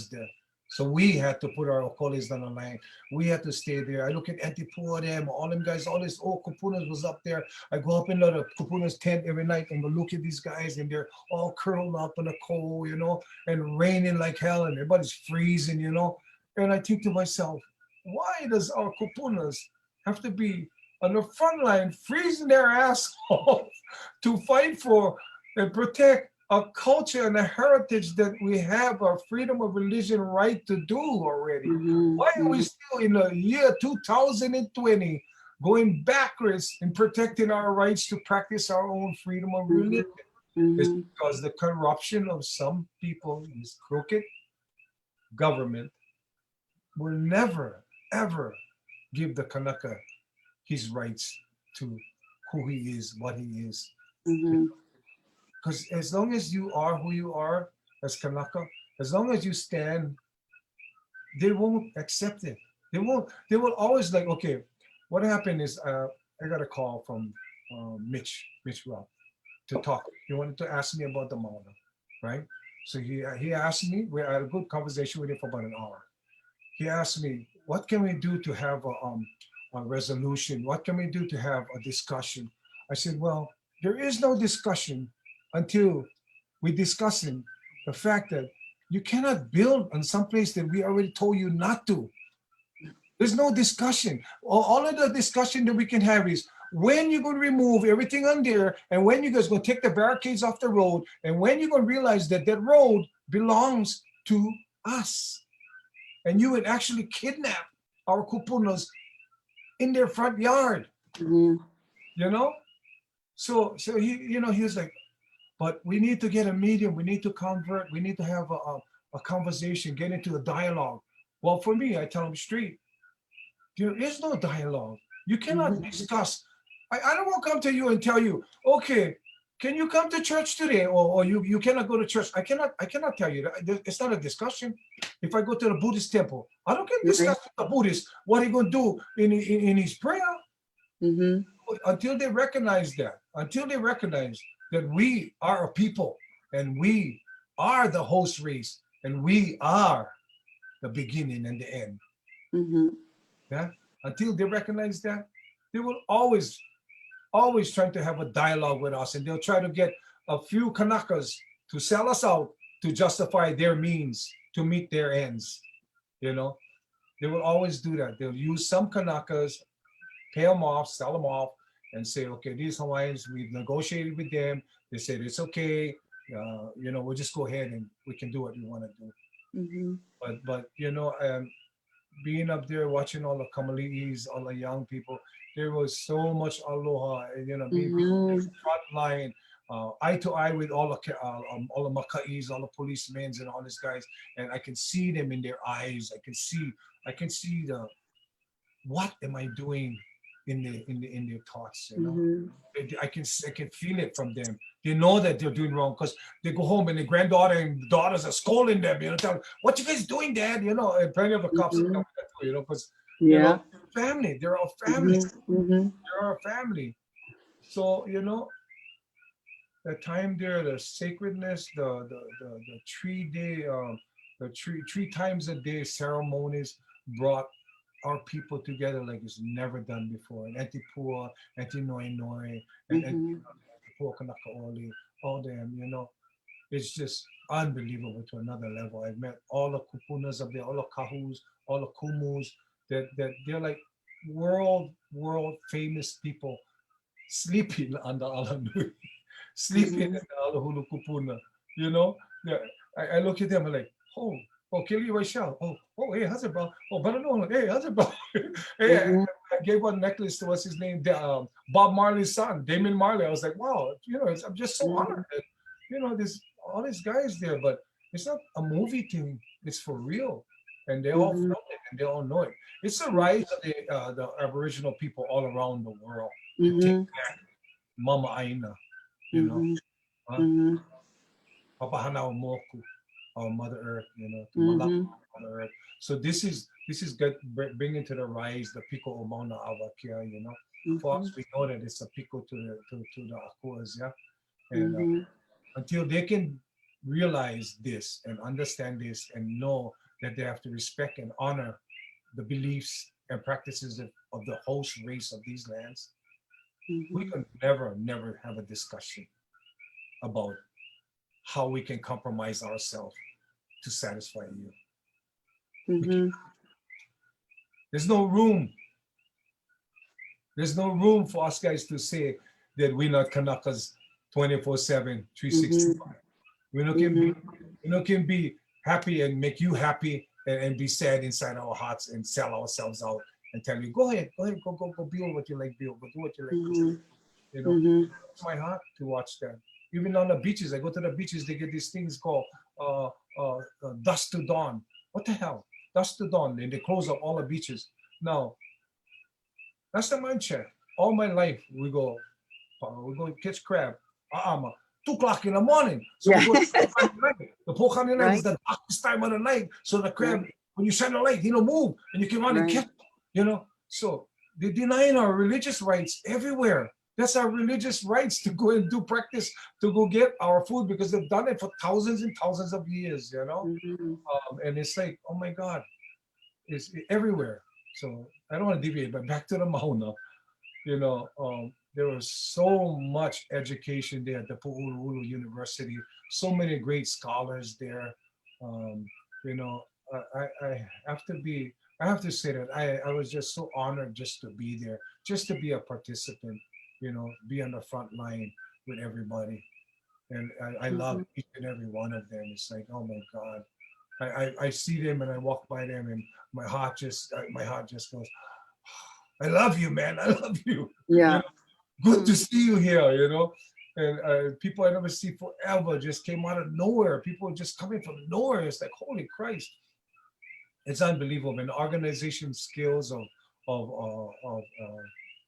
there. So we had to put our okoles on the line. We had to stay there. I look at Antipua, them, all them guys, all this old Kupunas was up there. I go up in the Kupuna's tent every night and go look at these guys, and they're all curled up in the cold, you know, and raining like hell, and everybody's freezing, you know. And I think to myself, why does our Kupunas have to be on the front line freezing their ass off to fight for and protect a culture and a heritage that we have our freedom of religion right to do already? Why are we still in the year 2020 going backwards in protecting our rights to practice our own freedom of religion? It's because the corruption of some people, this crooked government, will never, ever give the Kanaka his rights to who he is, what he is. Because as long as you are who you are as Kanaka, as long as you stand, they won't accept it. They will always like, okay, what happened is I got a call from Mitch Rock to talk. He wanted to ask me about the Mauna, right? So he asked me, we had a good conversation with him for about an hour. He asked me, what can we do to have a resolution? What can we do to have a discussion? I said, well, there is no discussion until we discussing the fact that you cannot build on some place that we already told you not to. There's no discussion. All of the discussion that we can have is when you're going to remove everything on there, and when you guys going to take the barricades off the road, and when you're going to realize that that road belongs to us. And you would actually kidnap our kupunas in their front yard, you know? So he, you know, he was like, but we need to get a medium. We need to convert. We need to have a conversation, get into a dialogue. Well, for me, I tell him straight, there is no dialogue. You cannot discuss. I don't want to come to you and tell you, okay, can you come to church today? Or you cannot go to church. I cannot tell you that. It's not a discussion. If I go to the Buddhist temple, I don't get discussed with the Buddhist what he gonna do in his prayer. Mm-hmm. Until they recognize that we are a people and we are the host race and we are the beginning and the end. Mm-hmm. Yeah. Until they recognize that, they will always trying to have a dialogue with us, and they'll try to get a few Kanakas to sell us out to justify their means to meet their ends. You know, they will always do that. They'll use some Kanakas, pay them off, sell them off, and say, okay, these Hawaiians, we've negotiated with them. They said it's okay. You know, we'll just go ahead and we can do what we want to do. Mm-hmm. But you know, being up there watching all the kamali'is, all the young people, there was so much aloha, you know, being front line, eye to eye with all the maka'is, all the policemen and all these guys, and I can see them in their eyes. I can see the what am I doing in their thoughts, you know. I can feel it from them. They know that they're doing wrong because they go home and their granddaughter and daughters are scolding them, you know, telling, what you guys doing, Dad? You know, and plenty of the cops are coming that way, you know, because you know, family, they're all family. They're our family. So, you know, the time there, the sacredness, the 3 day, the three times a day ceremonies brought our people together like it's never done before. And Antipua, Antinoinoi, and Antipua Kanakaoli, all them, you know, it's just unbelievable to another level. I've met all the kupunas up there, all the kahus, all the kumus, that they're like world famous people sleeping on the Alanui, sleeping in the Alahulu kupuna, you know. I look at them and like, oh, Kelly Rachel. Oh, hey, how's it, bro? Oh, but no, hey, how's it, bro? Hey, I gave one necklace to what's his name, Bob Marley's son, Damon Marley. I was like, wow, you know, I'm just so honored that, you know, there's all these guys there, but it's not a movie thing. It's for real, and they all felt it and they all know it. It's the rise of the Aboriginal people all around the world to take back Mama Aina, you know. Papahanao Moku, our Mother Earth, you know, to Malaka, Mother Earth. So this is good, bringing to the rise the Pico o Mauna Avakia, you know. For us, we know that it's a Pico to the Akuas, yeah. And until they can realize this and understand this and know that they have to respect and honor the beliefs and practices of the host race of these lands, we can never have a discussion about how we can compromise ourselves to satisfy you. There's no room. There's no room for us guys to say that we're not Kanakas 24/7, 365. We can be happy and make you happy and be sad inside our hearts and sell ourselves out and tell you, go ahead, go build what you like build, but do what you like do. You know, it's my heart to watch that. Even on the beaches, I go to the beaches, they get these things called dusk to dawn. What the hell? Dusk to dawn, and they close up all the beaches. Now, that's the mind check. All my life, we go catch crab. 2 o'clock in the morning. So we go to the Pokani night is the darkest time of the night. So the crab, when you shine the light, he don't move, and you can run and catch, you know. So they're denying our religious rights everywhere. That's our religious rights to go and do practice, to go get our food, because they've done it for thousands and thousands of years, you know. And it's like, oh my God, it's everywhere. So I don't want to deviate, but back to the Mauna, you know, there was so much education there at the Pu'ulu'ulu University, so many great scholars there. You know, I have to say that I was just so honored just to be there, just to be a participant, you know, be on the front line with everybody. And I love each and every one of them. It's like, oh my God. I see them and I walk by them and my heart just goes, I love you, man. I love you. Yeah. You know? Good to see you here, you know. And people I never see forever just came out of nowhere. People just coming from nowhere. It's like, holy Christ. It's unbelievable. And the organization skills of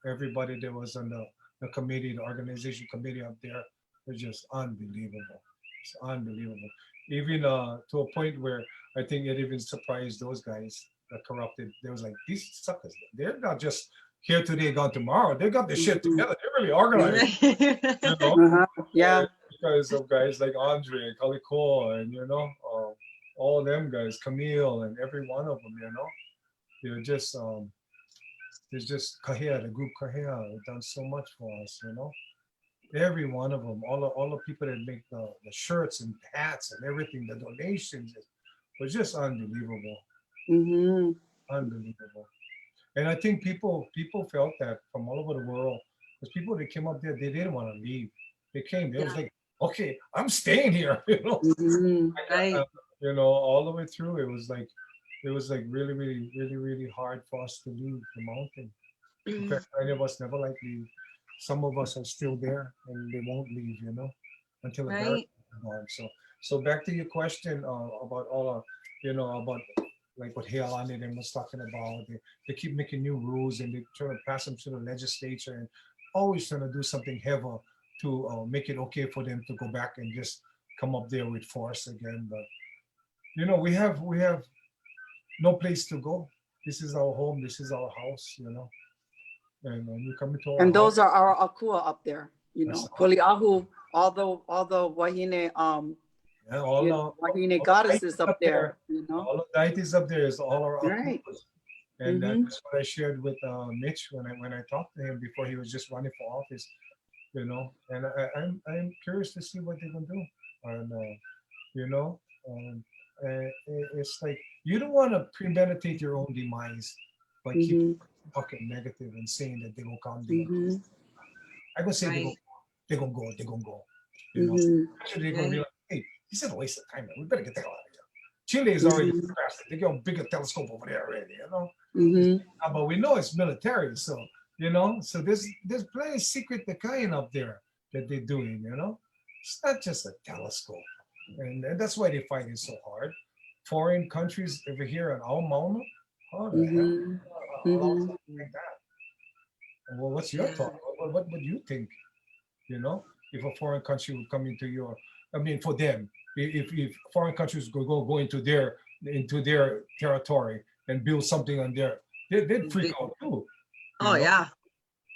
everybody that was on the committee, the organization committee up there, It's just unbelievable. It's unbelievable. Even to a point where I think it even surprised those guys that corrupted. They was like, these suckers, they're not just here today, gone tomorrow. They got this shit together. They're really organized, you know. Yeah. Because of guys like Andre and Calico and all them guys, Camille and every one of them, they're just there's just Kahia, the group Kahia, have done so much for us, Every one of them, all the people that make the shirts and hats and everything, the donations, it was just unbelievable, Mm-hmm. unbelievable. And I think people felt that from all over the world, because people that came up there, they didn't want to leave. They came, they was like, okay, I'm staying here, Mm-hmm. Right. all the way through. It was like really, really, really, really hard for us to leave the mountain. In fact, many of us never like leave. Some of us are still there and they won't leave, until the barricades are gone. So back to your question about about like what Healani and them was talking about. They keep making new rules and they try to pass them to the legislature and always trying to do something heavy to make it okay for them to go back and just come up there with force again. But we have no place to go. This is our home. This is our house. And when you come into our And those house, are our akua up there, That's Koliahu, all the wahine wahine goddesses up there, all the deities up there is all our Right. akumas. And Mhm. that's what I shared with Mitch when I talked to him before he was just running for office. And I'm curious to see what they're gonna do. And you know, um, it's like you don't want to premeditate your own demise by keep Mhm. talking negative and saying that they gonna come. Mhm. I gonna say Right. they're gonna go. They're gonna go. Mhm. Actually, they're gonna Right. realize, hey, this is a waste of time. Man. We better get the hell out of here. Chile is already Mhm. faster. They got a bigger telescope over there already. Mhm. But we know it's military, so there's plenty of secret decaying up there that they're doing. It's not just a telescope, and that's why they're fighting so hard. Foreign countries over here on our mountain, how the hell Mhm. allow Mhm. something like that? Well, what's your Yeah. thought? What would you think? If a foreign country would come into I mean, for them, if foreign countries go into their territory and build something on there, they'd freak out too. Oh, You know? yeah.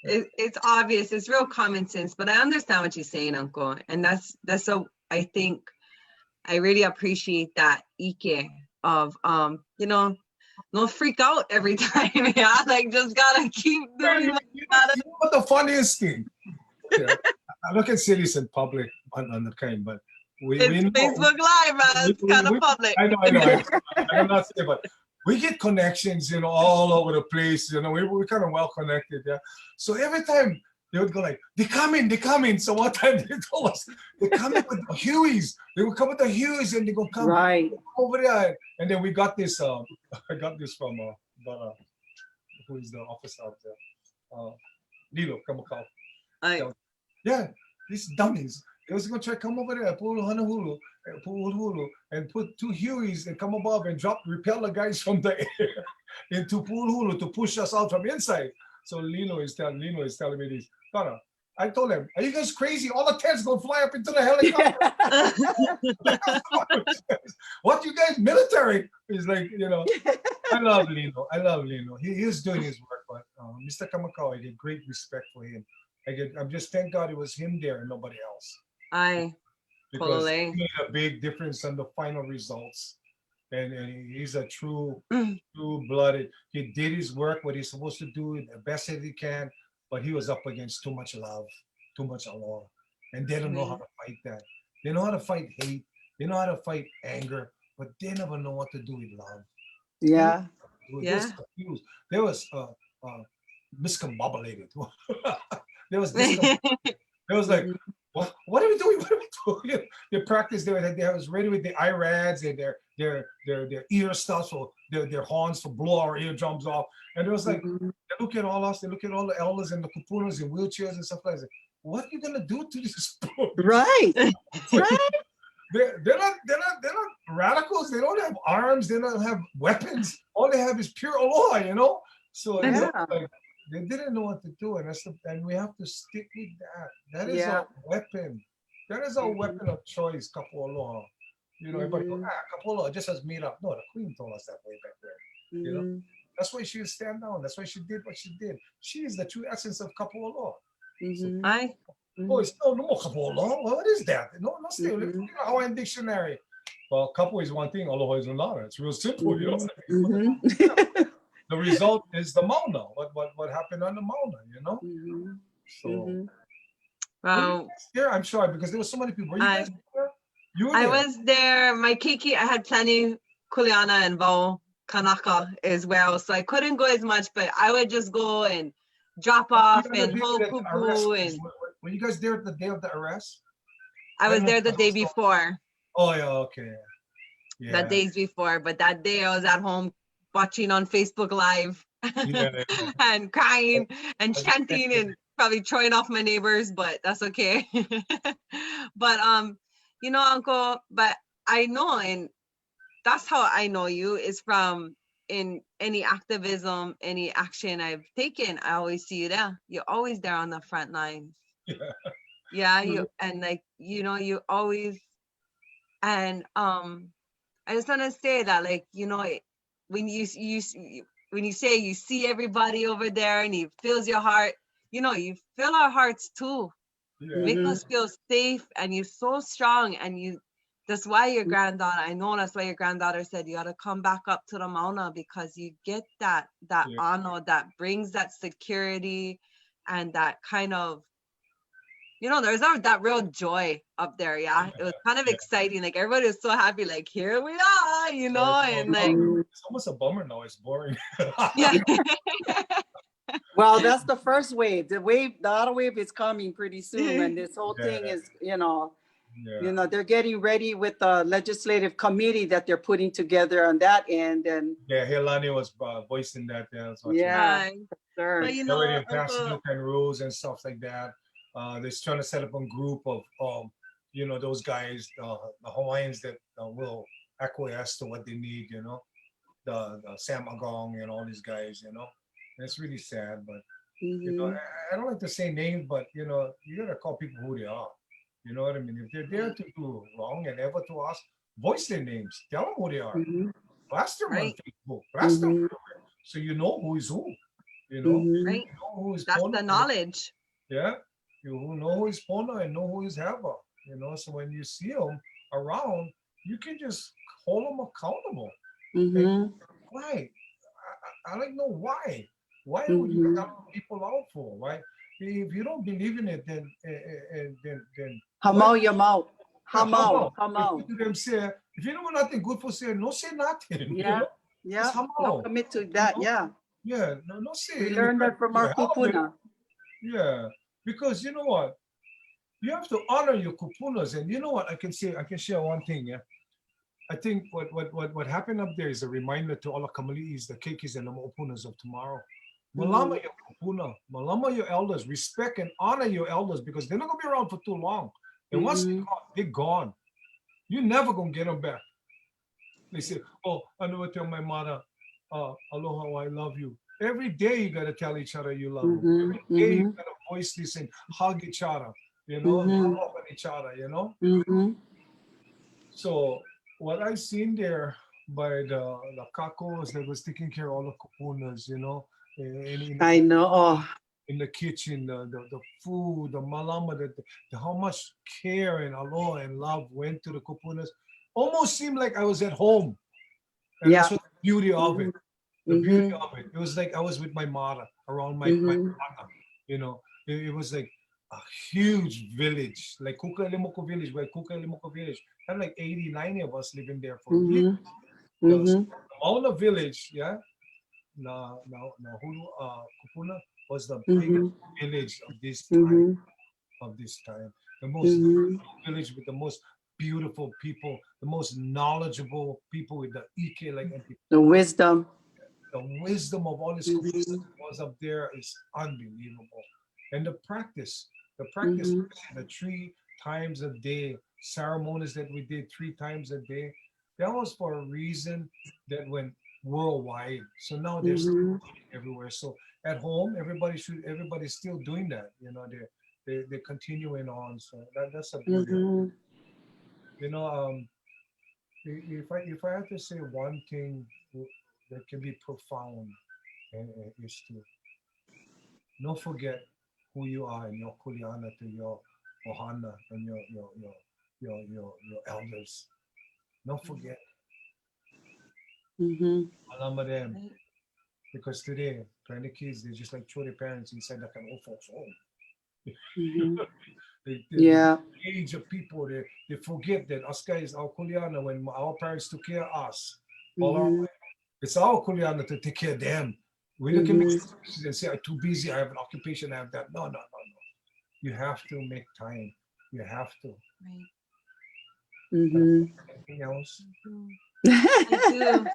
It's obvious. It's real common sense, but I understand what you're saying, Uncle. And that's so I think I really appreciate that Ike of don't freak out every time. Yeah. Like just gotta keep doing what you gotta. You know what the funniest thing? Yeah, I look at cities in public on the kind, but we It's know Facebook Live, man. It's kind of public. I know. I'm not saying, but we get connections, all over the place. We're kind of well connected, yeah. So every time they would go like, they're coming. So one time they told us they're coming with the Hueys. They would come with the Hueys and they're gonna come Right. over there. And then we got this. I got this from who is the officer out there? Lilo Kamakau. Yeah, these dummies. They was gonna try to come over there, Honolulu, and put two Hueys and come above and repel the guys from the air into Hulu to push us out from inside. So Lino is telling me this. Donna, I told him, are you guys crazy? All the tents gonna fly up into the helicopter. What, you guys military? He's like, I love Lino. He was doing his work, but Mr. Kamakau, I get great respect for him. I'm just thank God it was him there and nobody else. Because he made a big difference on the final results. And he's a true-blooded. He did his work, what he's supposed to do, the best that he can, but he was up against too much love, too much allure. And they don't know how to fight that. They know how to fight hate. They know how to fight anger, but they never know what to do with love. Yeah. Yeah. There was miscombobulated. There was discombobulated. It was like, what are we doing? What are we doing? They practiced. They was ready with the IRADs and their ear stuff, so their horns to blow our eardrums off. And it was like, they look at all us. They look at all the elders and the kupunas and wheelchairs and stuff like that. What are you gonna do to this? Right. Right. They're not radicals. They don't have arms. They don't have weapons. All they have is pure aloha, So like, they didn't know what to do, and we have to stick with that. That is our weapon. That is our weapon of choice, kapo aloha. You know, everybody go, kapo aloha just has made up. No, the queen told us that way back then. You know, that's why she would stand down. That's why she did what she did. She is the true essence of kapo aloha. So, I oh, it's no more kapo aloha. Well, what is that? No, no, still, look at the Hawaiian dictionary. Well, couple is one thing, aloha is another. It's real simple, you know. The result is the mauna. What happened on the mauna, you know? So were you wow. guys there? I'm sorry because there were so many people. Were you guys there? You were I there. was there. My keiki, I had plenty kuleana and vo kanaka as well, so I couldn't go as much, but I would just go and drop off You and were hold there at the arrest. pupu, and Were you guys there at the day of the arrest? I was there the day before. Oh yeah, okay. The Yeah. days before, but that day I was at home watching on Facebook Live Yeah. and crying and chanting and probably throwing off my neighbors, but that's okay. But you know, Uncle, but I know, and that's how I know you is from in any activism, any action I've taken, I always see you there. You're always there on the front lines. Yeah. Yeah, you and like, you know, you always and I just want to say that, like, you know, when when you say you see everybody over there and he fills your heart, you know, you fill our hearts too. Yeah. Make us feel safe, and you're so strong, and you. That's why your granddaughter. I know that's why your granddaughter said you got to come back up to the Mauna, because you get that Yeah. honor that brings that security, and that kind of, you know, there's that real joy up there. Yeah, it was kind of exciting. Like everybody was so happy. Like, here we are, you know, and like, it's almost a bummer now. It's boring. yeah. Well, that's the first wave. The other wave is coming pretty soon, and this whole thing is, you know, they're getting ready with the legislative committee that they're putting together on that end, and yeah, Helani was voicing that. Yeah, sure. But you They're know, already passed Uncle, new kind of rules and stuff like that. They're trying to set up a group of, you know, those guys, the Hawaiians that will acquiesce to what they need. You know, the Sam Agong and all these guys. You know, and it's really sad, but you know, I don't like to say names, but you know, you gotta call people who they are. You know what I mean? If they're there to do wrong and ever to us, voice their names, tell them who they are, blast them on right, Facebook, blast them everywhere, so you know who is who. You know, right. you know who is That's Pono. the knowledge. Yeah, you know who is Pono and know who is Hava. You know, so when you see them around, you can just hold them accountable. And why? I like know why. Why would you tell people out for? Why? If you don't believe in it, then Hamau your mouth. how Hamau. about if you to them say, if you don't want nothing good for say, no say nothing. You know? Yeah. How No about? commit to that. You know? Yeah. Yeah, no say. We learned that from our kupuna. Yeah, because you know what? You have to honor your kupunas, and you know what? I can share one thing. Yeah, I think what happened up there is a reminder to all the kamali'is, the keikis, and the maupunas of tomorrow. Malama your kupuna, malama your elders, respect and honor your elders, because they're not gonna be around for too long. And once they're gone, you're never gonna get them back. They say, "Oh, I never tell my mother, aloha, I love you." Every day you gotta tell each other you love them. Every day you gotta voice this and hug each other, you know, love on each other, you know. So what I seen there by the kakos that was taking care of all the kupunas, you know, I know. in the kitchen, the food, the malama, how much care and aloha and love went to the kupunas, almost seemed like I was at home. And that's what the beauty of it. The beauty of it. It was like I was with my mother around my mother, you know. It was like a huge village, like Kukalimoko village, where Kukalimoko village had like 80, 90 of us living there for years. The Mauna village, yeah, Hulu, Kupuna was the biggest village of this time. The most village with the most beautiful people, the most knowledgeable people with the Ike, like the wisdom. The wisdom of all this kupunas was up there is unbelievable. And the practice, the 3 times a day ceremonies that we did 3 times a day, that was for a reason that went worldwide. So now there's everywhere. So at home, everybody's still doing that. You know, they're continuing on. So that's a good one. Mhm. You know, if I have to say one thing that can be profound, is to not forget who you are and your kuleana to your ohana and your elders. Don't forget Mhm. all of them, Right. because today, plenty of kids, they're just like throw their parents inside like an old folks home. Mhm. The Yeah. age of people, they forget that us guys, our kuleana, when our parents took care of us, all our Mhm. it's our kuleana to take care of them. We look at Mhm. excuses and say, I'm too busy, I have an occupation, I have that. No, no, no, no. You have to make time. You have to. Right. Mhm. Anything else? Mhm. I do.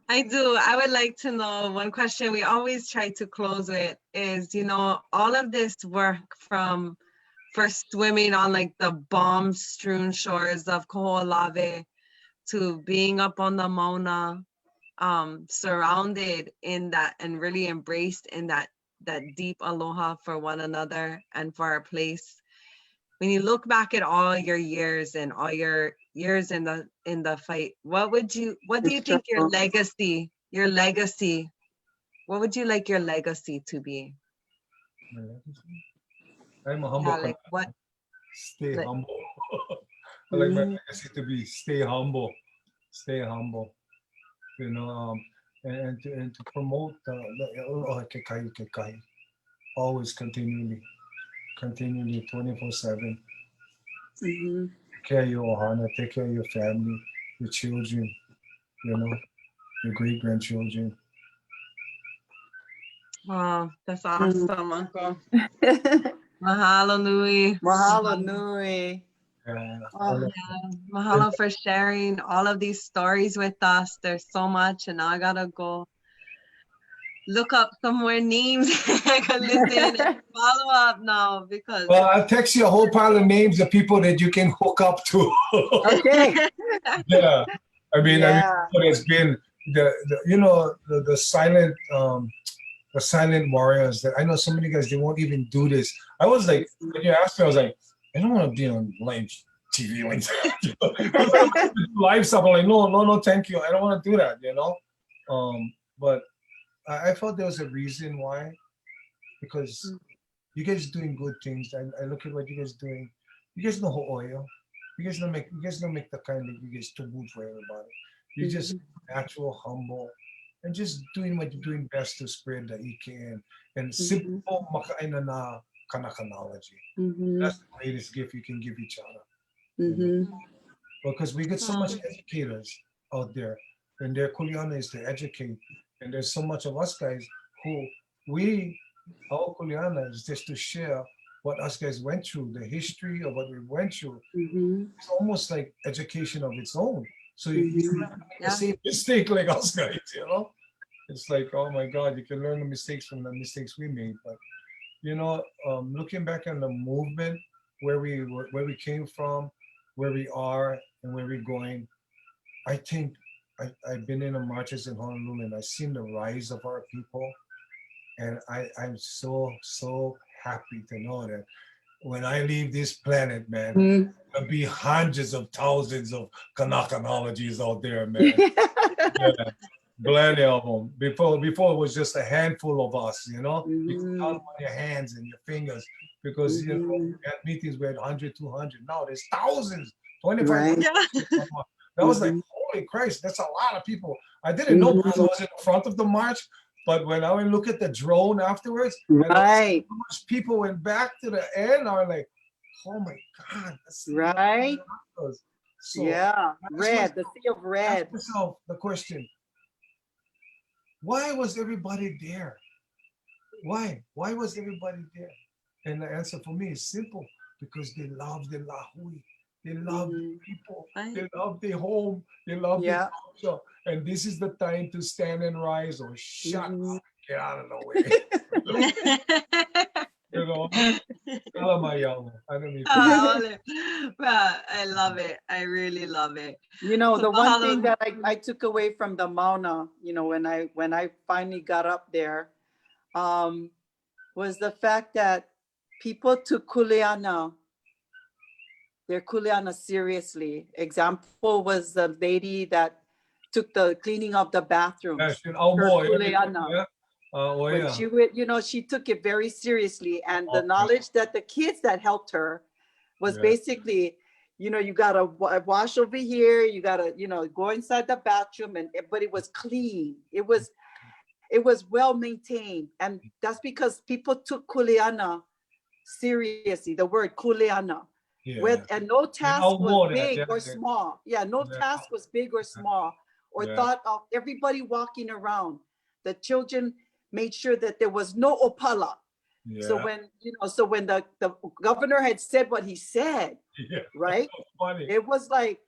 I do. I would like to know one question we always try to close with is, all of this work from first swimming on like the bomb-strewn shores of Koho'olawe to being up on the Mauna, surrounded in that and really embraced in that deep aloha for one another and for our place. When you look back at all your years and all your years in the fight, what do The you think struggle. your legacy, what would you like your legacy to be? I'm a Yeah, humble. like what? Stay Like, humble. I like my Mhm. legacy to be stay humble. Stay humble. You know, and to promote the always continually 24/7. Mhm. Take care of your ohana, take care of your family, your children, you know, your great grandchildren. wow, that's Mhm. awesome, Uncle. Mahalo nui. Mahalo Mahalo. nui. All Oh, of Yeah, it. mahalo for sharing all of these stories with us. There's so much, and now I gotta go look up some more names. I can listen and follow up now because Well, I'll text you a whole pile of names of people that you can hook up to. okay. Yeah, I mean, Yeah. it's been the silent warriors that I know so many guys they won't even do this. I was like, when you asked me, I was like, I don't want to be on live TV like that. Live stuff. I'm like, no, no, no, thank you. I don't want to do that, you know. But I felt there was a reason why, because you guys doing good things. I look at what you guys doing. You guys know how oil. You guys don't make the kind that you guys too good for everybody. You just Mhm. natural, humble, and just doing what you're doing best to spread the EK and Mhm. simple makaina na kanakanology. Mhm. That's the greatest gift you can give each other. You know, Mhm. because we get so much um, educators out there, and their kuleana is to educate, and there's so much of us guys who we our kuleana is just to share what us guys went through, the history of what we went through. Mhm. It's almost like education of its own. So you Mhm. don't make the yeah. same mistake like us guys, you know. It's like, oh my God, you can learn the mistakes from the mistakes we made. But looking back on the movement, where we came from, where we are, and where we're going, I think I've been in the marches in Honolulu and I've seen the rise of our people, and I'm so happy to know that when I leave this planet, man, Mhm. there'll be hundreds of thousands of Kanakanologies out there, man. Yeah, plenty of them. Before it was just a handful of us, you know. You can count Mhm. them on your hands and your fingers because Mhm. we had meetings we had 100, 200. Now there's thousands, 25. Right. Yeah. That was like, Mhm. holy Christ, that's a lot of people. I didn't know because I Mhm. was in the front of the march, but when I would look at the drone afterwards and I see Right. how much people went back to the end, I was like, oh my God, that's Right. numbers. So Yeah. ask myself, Red. The sea of red. the question, why was everybody there? Why? Why was everybody there? And the answer for me is simple, because they love the Lahui. They love the Mhm. people. Right. They love their home. They love their Yeah. culture. And this is the time to stand and rise or shut Mhm. up, get out of the way. You know, Salamayama. I don't need to. Ole. Well, I love it. I really love it. You know, So the one thing mahalo. that I took away from the Mauna, when I finally got up there, was the fact that people took kuleana, their kuleana seriously. Example was the lady that took the cleaning of the bathrooms. Yeah, she's oh Her boy. kuleana. Yeah. Oh When yeah. she went, she took it very seriously. And the Okay. knowledge that the kids that helped her was basically, you gotta wash over here, you gotta, go inside the bathroom, but it was clean. It was well maintained. And that's because people took kuleana seriously, the word kuleana. Yeah. And no task oh, was more big that, or small. Yeah, no task was big or small, or thought of everybody walking around. The children made sure that there was no opala. Yeah. So when the governor had said what he said, right? Funny. It was like,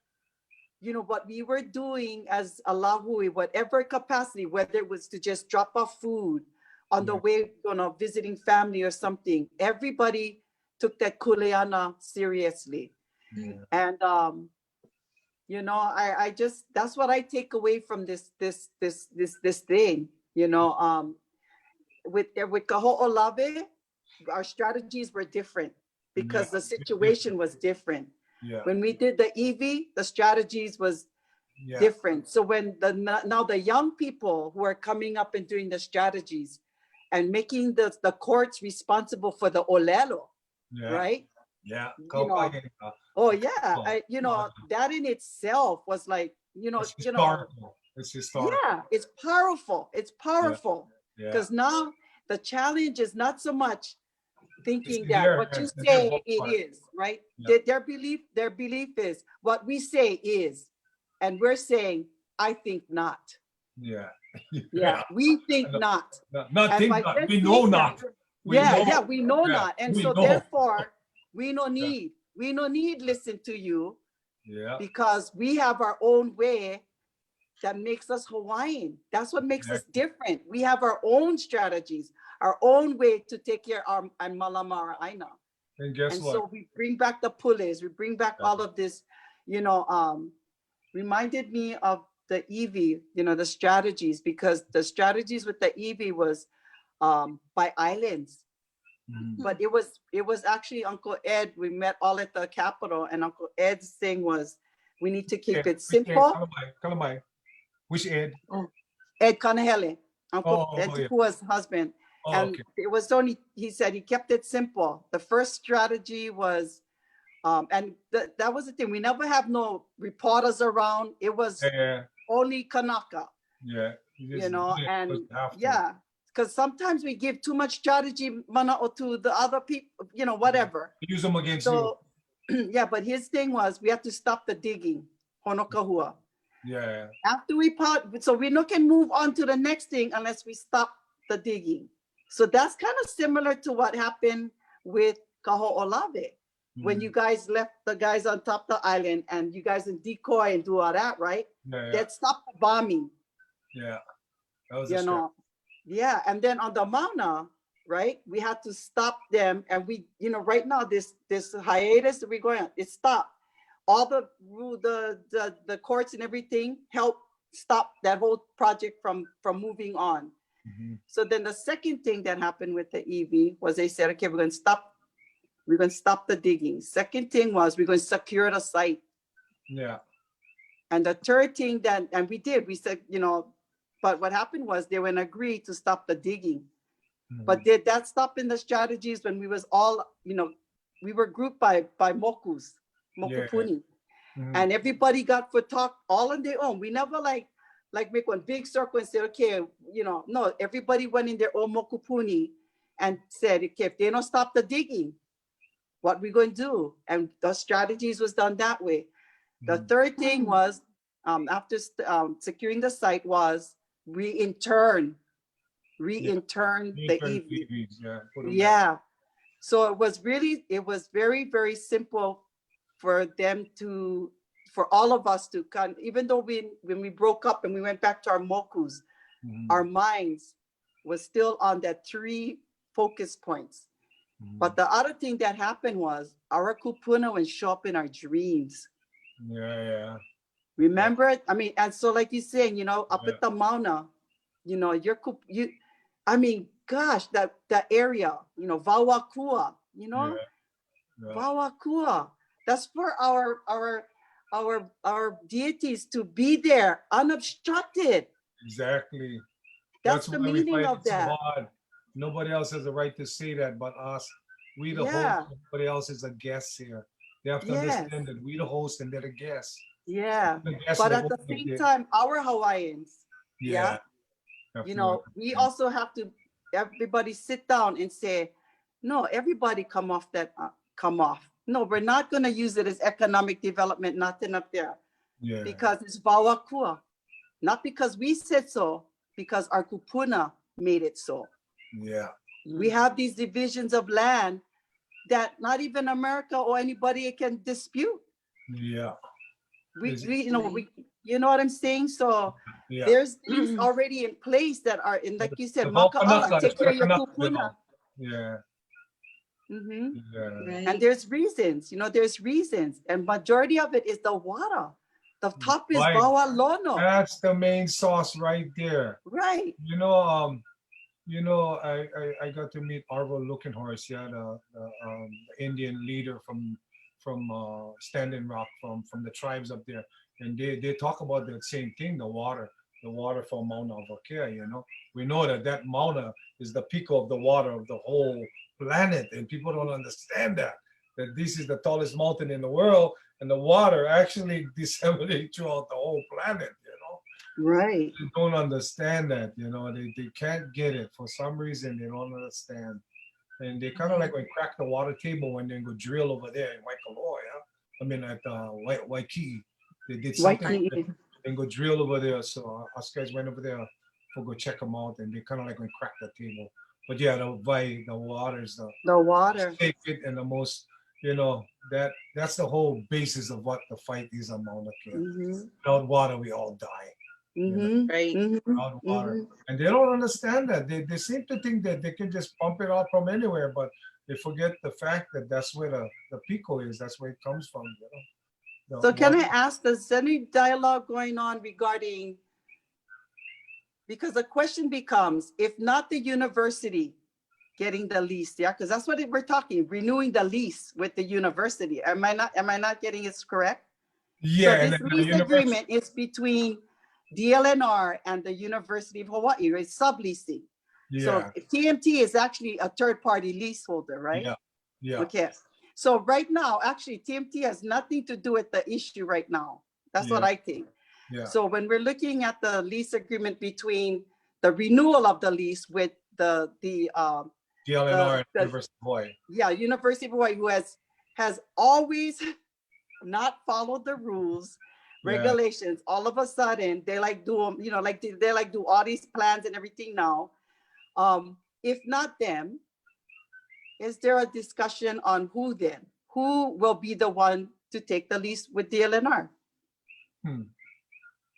what we were doing as a lahui, whatever capacity, whether it was to just drop off food on the way, visiting family or something, everybody took that kuleana seriously. Yeah. And I just, that's what I take away from this thing, with Kaho'olawe, our strategies were different because the situation was different. Yeah. When we did the EV, the strategies was different. So when now the young people who are coming up and doing the strategies and making the courts responsible for the olelo, right? Yeah. Oh yeah, that in itself was like, it's historical. It's historical. Yeah, it's powerful. It's powerful because now the challenge is not so much thinking that what you say it is, right? Their belief is what we say is, and we're saying I think not. Yeah. Yeah, we think not. Not think not. We know not. We know not, and so therefore we no need listen to you. Yeah. Because we have our own way that makes us Hawaiian. That's what makes us different. We have our own strategies, our own way to take care of our Malamara Aina. And guess what? So we bring back the pulis, we bring back all of this, reminded me of the EV, the strategies, because the strategies with the EV was by islands. Mm-hmm. But it was actually Uncle Ed. We met all at the Capitol, and Uncle Ed's thing was we need to keep it simple. Which Ed? Ed Kanahele, Uncle Ed Tupua's husband. And it was only, he said he kept it simple. The first strategy was, and that was the thing. We never have no reporters around. It was only Kanaka. Yeah. Because sometimes we give too much strategy mana'o to the other people, whatever. Use them against you. Yeah, but his thing was we have to stop the digging, honokahua. Yeah. After we so we not can move on to the next thing unless we stop the digging. So that's kind of similar to what happened with Kaho'olawe. When you guys left the guys on top of the island and you guys in decoy and do all that, right? That stopped the bombing. Yeah. That was yeah. And then on the Mauna, right, we had to stop them. And we, right now, this hiatus that we're going on, it stopped. All the courts and everything helped stop that whole project from moving on. Mm-hmm. So then the second thing that happened with the EV was they said, okay, we're going to stop the digging. Second thing was we're going to secure the site. Yeah. And the third thing we said, but what happened was they went agree to stop the digging. Mm-hmm. But did that stop in the strategies when we was all, we were grouped by mokus, mokupuni. Yeah. Mm-hmm. And everybody got for talk all on their own. We never like make one big circle and say, okay, no, everybody went in their own mokupuni and said, okay, if they don't stop the digging, what we going to do? And the strategies was done that way. Mm-hmm. The third thing was, after securing the site, was reinturn the EV. Yeah. So it was very, very simple for them for all of us to even though when we broke up and we went back to our mokus, our minds was still on that 3 focus points. But the other thing that happened was our kupuna would show up in our dreams. Yeah. Remember it? I mean, and so like you're saying, up at the Mauna, gosh, that area, Vawakua, you know, Yeah. Vawakua. That's for our deities to be there unobstructed. Exactly. That's That's the why we meaning fight of it so that. hard. Nobody else has the right to say that but us. We the Yeah. host, nobody else is a guest here. They have to Yes. understand that we the host and they're the guests. Yeah. The guests But like at the open up same there. time, our Hawaiians, Yeah. you know, we also have to, everybody sit down and say, no, everybody come off that, come off. No, we're not going to use it as economic development, nothing up there, Yeah. because it's Vawakua. Not because we said so, because our kupuna made it so. Yeah. We have these divisions of land that not even America or anybody can dispute. Yeah. You know what I'm saying? So Yeah. there's things already in place that are in, like you said, The whole maka'ala, Kanaka, take care of your Kanaka kupuna. bill. Yeah. Yeah. Right. And there's reasons, you know, there's reasons. And majority of it is the water. The top is Right. bawa lono. That's the main sauce right there. Right. You know, I got to meet Arvo Lukenhorst, yeah, the Indian leader from Standing Rock, from the tribes up there, and they talk about the same thing, the water from Mauna Vakea. You know, we know that Mauna is the peak of the water of the whole planet, and people don't understand that this is the tallest mountain in the world, and the water actually disseminates throughout the whole planet. You know. Right. They don't understand that, you know, they can't get it for some reason. They don't understand, and they kind of like when crack the water table when they go drill over there in Waikoloa, yeah. I mean at Waikiki, they did something Waikiki. and go drill over there. So us guys went over there to go check them out, and they kind of like when crack the table. But yeah, the water is The water. sacred and the most, you know, that's the whole basis of what the fight is on Mauna Kea. Without water, we all die. Right. Without water. And they don't understand that. They seem to think that they can just pump it out from anywhere, but they forget the fact that that's where the pico is. That's where it comes from. You know? So can I ask, is any dialogue going on regarding, because the question becomes, if not the university getting the lease, yeah, because that's what we're talking, renewing the lease with the university. Am I not getting it correct? Yeah. So this lease agreement is between DLNR and the University of Hawaii, right? Subleasing. Yeah. So TMT is actually a third-party leaseholder, right? Yeah. Yeah. Okay. So right now, actually, TMT has nothing to do with the issue right now. That's what I think. Yeah. So when we're looking at the lease agreement between the renewal of the lease with the DLNR and University of Hawaii. Yeah, University of Hawaii, who has always not followed the rules, regulations. All of a sudden, they like do them, you know, like they like do all these plans and everything now. If not them, is there a discussion on who will be the one to take the lease with DLNR?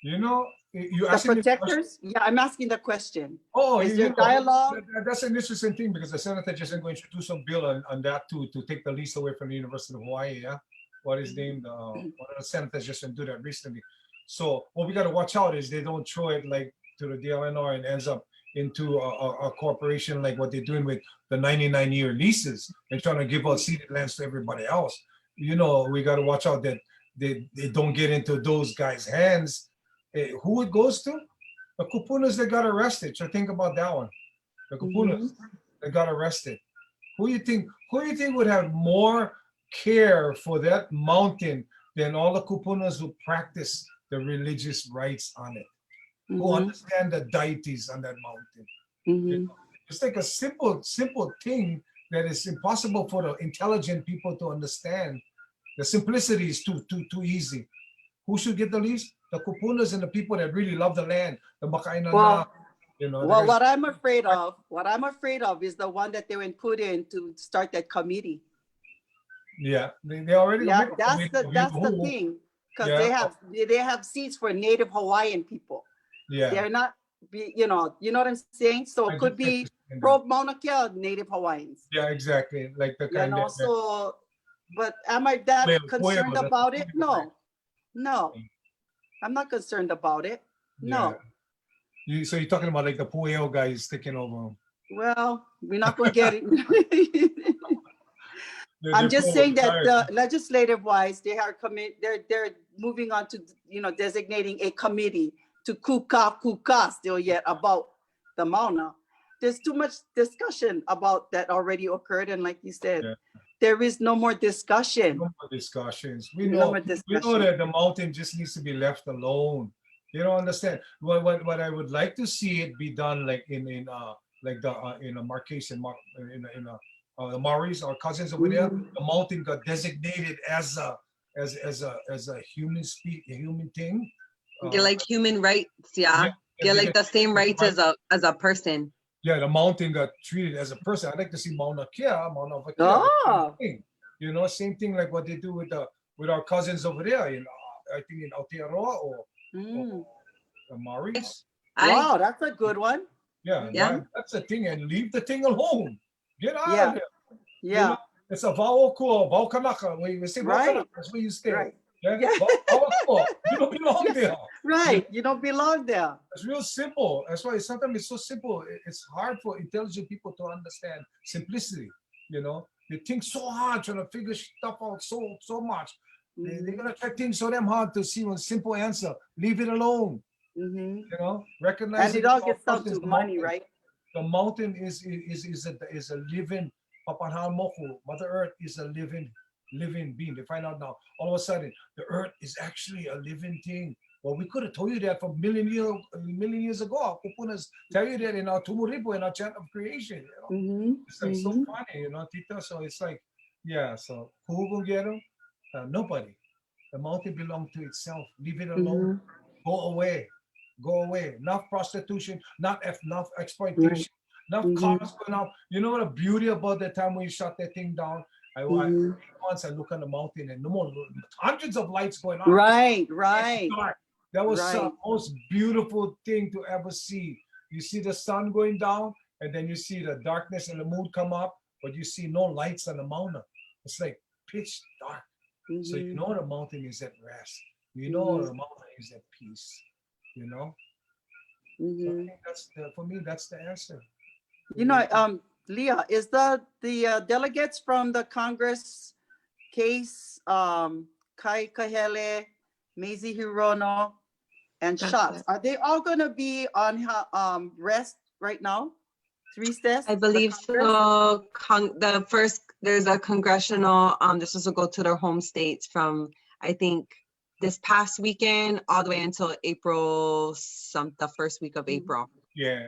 You know, you the asking protectors? Yeah, I'm asking the question. Oh, is there dialogue? That's an interesting thing because the senator just going to introduce a bill on that to take the lease away from the University of Hawaii. Yeah, what is named? One of the senators just didn't do that recently. So what we got to watch out is they don't throw it like to the DLNR and ends up into a corporation like what they're doing with the 99-year leases and trying to give out ceded lands to everybody else. You know, we got to watch out that they don't get into those guys' hands. Who it goes to? The kupunas that got arrested. So think about that one. The kupunas that got arrested. Who you think would have more care for that mountain than all the kupunas who practice the religious rites on it? Who understand the deities on that mountain? You know, it's like a simple thing that is impossible for the intelligent people to understand. The simplicity is too easy. Who should get the lease? The kupunas and the people that really love the land, the makainana. You know. Well, what I'm afraid of is the one that they were put in to start that committee. Yeah, they already. Yeah, that's the thing, because they have seats for Native Hawaiian people. Yeah, they're not. You know what I'm saying. So it could be pro Mauna Kea Native Hawaiians. Yeah, exactly. Like the kind of. So, but am I that concerned about it? No. I'm not concerned about it. No. So you're talking about like the Pueo guys taking over. Well, we're not going to get it. I'm just saying that legislative wise, they are they're moving on to, designating a committee to kuka still yet about the Mauna. There's too much discussion about that already occurred. And like you said, there is no more discussion. No more discussions. We know that the mountain just needs to be left alone. You don't understand. What I would like to see it be done like in a Marquese and the Maoris, our cousins over there. The mountain got designated as a human thing. They're like human rights, They're like the same rights as a person. Yeah, the mountain got treated as a person. I'd like to see Mauna Kea, thing. Same thing like what they do with our cousins over there. I think in Aotearoa or the Maoris. Wow, that's a good one. Yeah. That's the thing, and leave the thing alone. Get out of here. Yeah. It's a vau kanaka. We say vau kanaka, that's where you stay. Right. Yeah. You don't belong there. Right. You don't belong there. It's real simple. That's why sometimes it's so simple. It's hard for intelligent people to understand simplicity. They think so hard trying to figure stuff out so much. They're gonna try things so damn hard to see one simple answer. Leave it alone. Recognize. And it all gets down to money, right? The mountain is a living Papanhamoku. Mother Earth is a living being. They find out now. All of a sudden, the Earth is actually a living thing. Well, we could have told you that from a million years ago. Kupunas tell you that in our Tumuripo, in our chant of creation. It's like so funny, Tita. So it's like, so who will get them? Nobody. The mountain belongs to itself. Leave it alone. Go away. Enough prostitution, not enough exploitation, enough cars going out. You know what the beauty about that time when you shut that thing down? Once I look on the mountain and no more, hundreds of lights going on. Right. That was the most beautiful thing to ever see. You see the sun going down, and then you see the darkness and the moon come up, but you see no lights on the mountain. It's like pitch dark. So the mountain is at rest. The mountain is at peace. So I think for me, that's the answer. Leah, is the delegates from the Congress case, Kai Kahele, Mazie Hirono, and Shots, are they all going to be on rest right now? 3 steps? I believe so. The first, there's a congressional, they're supposed to go to their home states from, I think, this past weekend all the way until April, the first week of April. Yeah.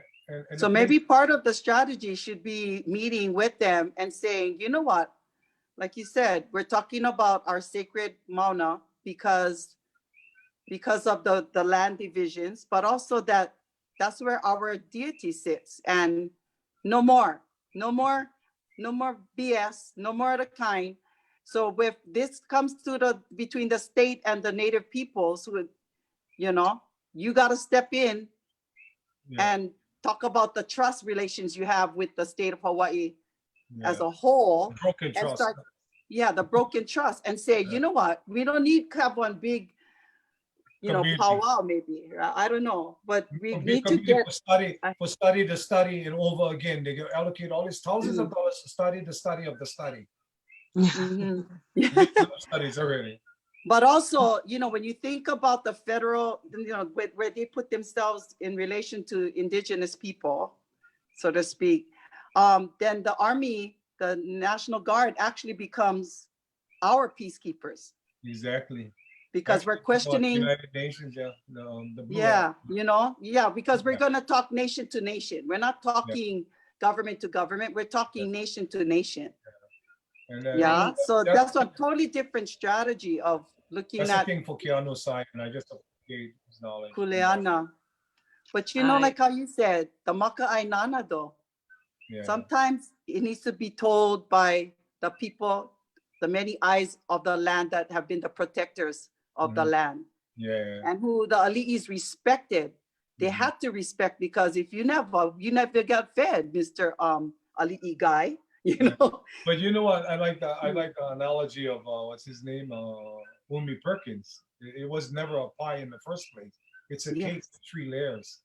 So maybe part of the strategy should be meeting with them and saying, you know what, like you said, we're talking about our sacred Mauna because of the land divisions, but also that's where our deity sits, and no more BS, no more of the kind. So if this comes to between the state and the native peoples, you got to step in and talk about the trust relations you have with the state of Hawaii as a whole. Broken trust. The broken trust, and say, you know what, we don't need to have one big, powwow maybe. I don't know, but we need to get for study and over again. They allocate all these thousands of dollars to study the study of the study. Studies already. But also, when you think about the federal, where they put themselves in relation to indigenous people, so to speak, then the Army, the National Guard, actually becomes our peacekeepers. Exactly. Because we're questioning United Nations, because we're going to talk nation to nation. We're not talking government to government. We're talking nation to nation. And, so that's a totally different strategy of looking at. That's the thing for Keanu's side, and I just appreciate his knowledge. Kuleana. But like how you said, the maka ai nana do. Sometimes it needs to be told by the people, the many eyes of the land that have been the protectors of the land. And who the ali'is respected. They had to respect, because if you never got fed, Mr. Ali'i guy. But you know what? I like the analogy of what's his name, Umi Perkins. It was never a pie in the first place. It's a cake with 3 layers.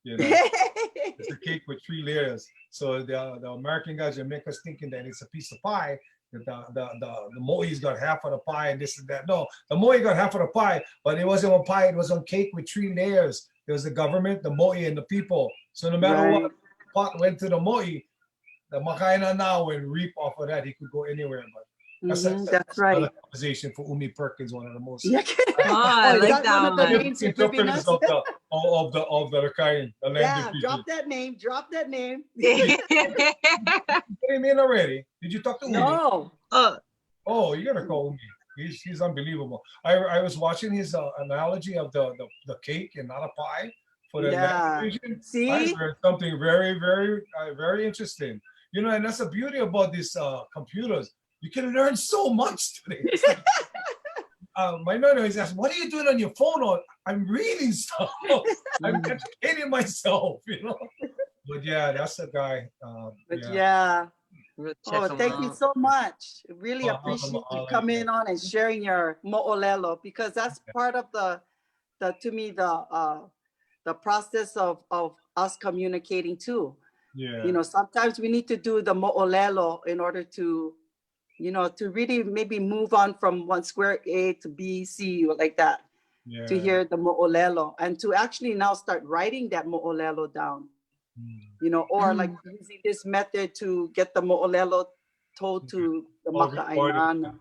It's a cake with 3 layers. So the American guys will make us thinking that it's a piece of pie, The moi's got half of the pie and this and that. No, the moi got half of the pie, but it wasn't on pie. It was on cake with 3 layers. There was the government, the moi, and the people. So no matter what pot went to the moi, the makaina now will reap off of that. He could go anywhere. But that's right. Another conversation for Umi Perkins, one of the most. Yeah. I is like that one of the one. names you're giving us? of the Rakayan, the land Yeah, division. drop that name. Drop that name. Came in already. Did you talk to Umi? No. Oh, you gotta call Umi. He's unbelievable. I was watching his analogy of the cake and not a pie for the land division. See, I learned something very, very, very interesting. You know, and that's the beauty about these computers. You can learn so much today. My nana always asks, "What are you doing on your phone?" Or I'm reading stuff. I'm educating myself, you know. But yeah, that's the guy. Oh, thank you so much. Really appreciate you coming on and sharing your mo'olelo, because that's part of the to me the process of us communicating too. Yeah. You know, sometimes we need to do the mo'olelo in order to, you know, to really maybe move on from one square A to B, C, or like that, to hear the mo'olelo, and to actually now start writing that mo'olelo down, you know, or like using this method to get the mo'olelo told to the maka'ainan.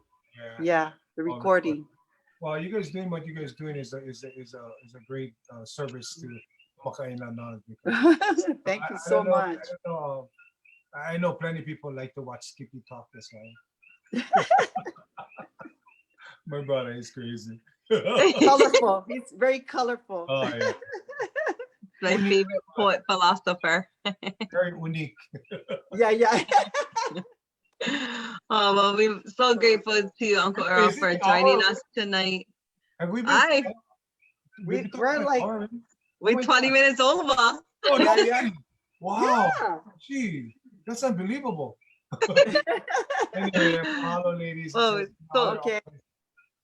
The recording. Well, you guys doing what you guys doing is a great service to maka'ainan. Thank you so much. I know plenty of people like to watch Skippy talk this way. My brother is crazy. Colorful. He's very colorful. Oh yeah. My favorite poet philosopher. Very unique. Yeah. Oh, well, we're so grateful to you, Uncle Earl, for joining us tonight. Have we been? We're like, we're 20 minutes over. Oh, no, yeah. Wow. Yeah. Gee, that's unbelievable. Anyway, mahalo, ladies. Oh,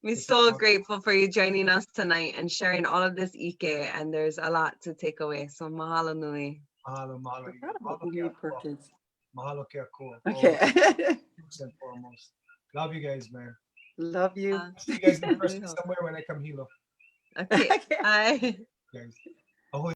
we're so grateful for you joining us tonight and sharing all of this ike, and there's a lot to take away. So mahalo nui. Mahalo. Mahalo ke ako. Okay. First and foremost. Love you guys, man. Love you. See you guys in person somewhere when I come hilo. Okay. Bye. Guys.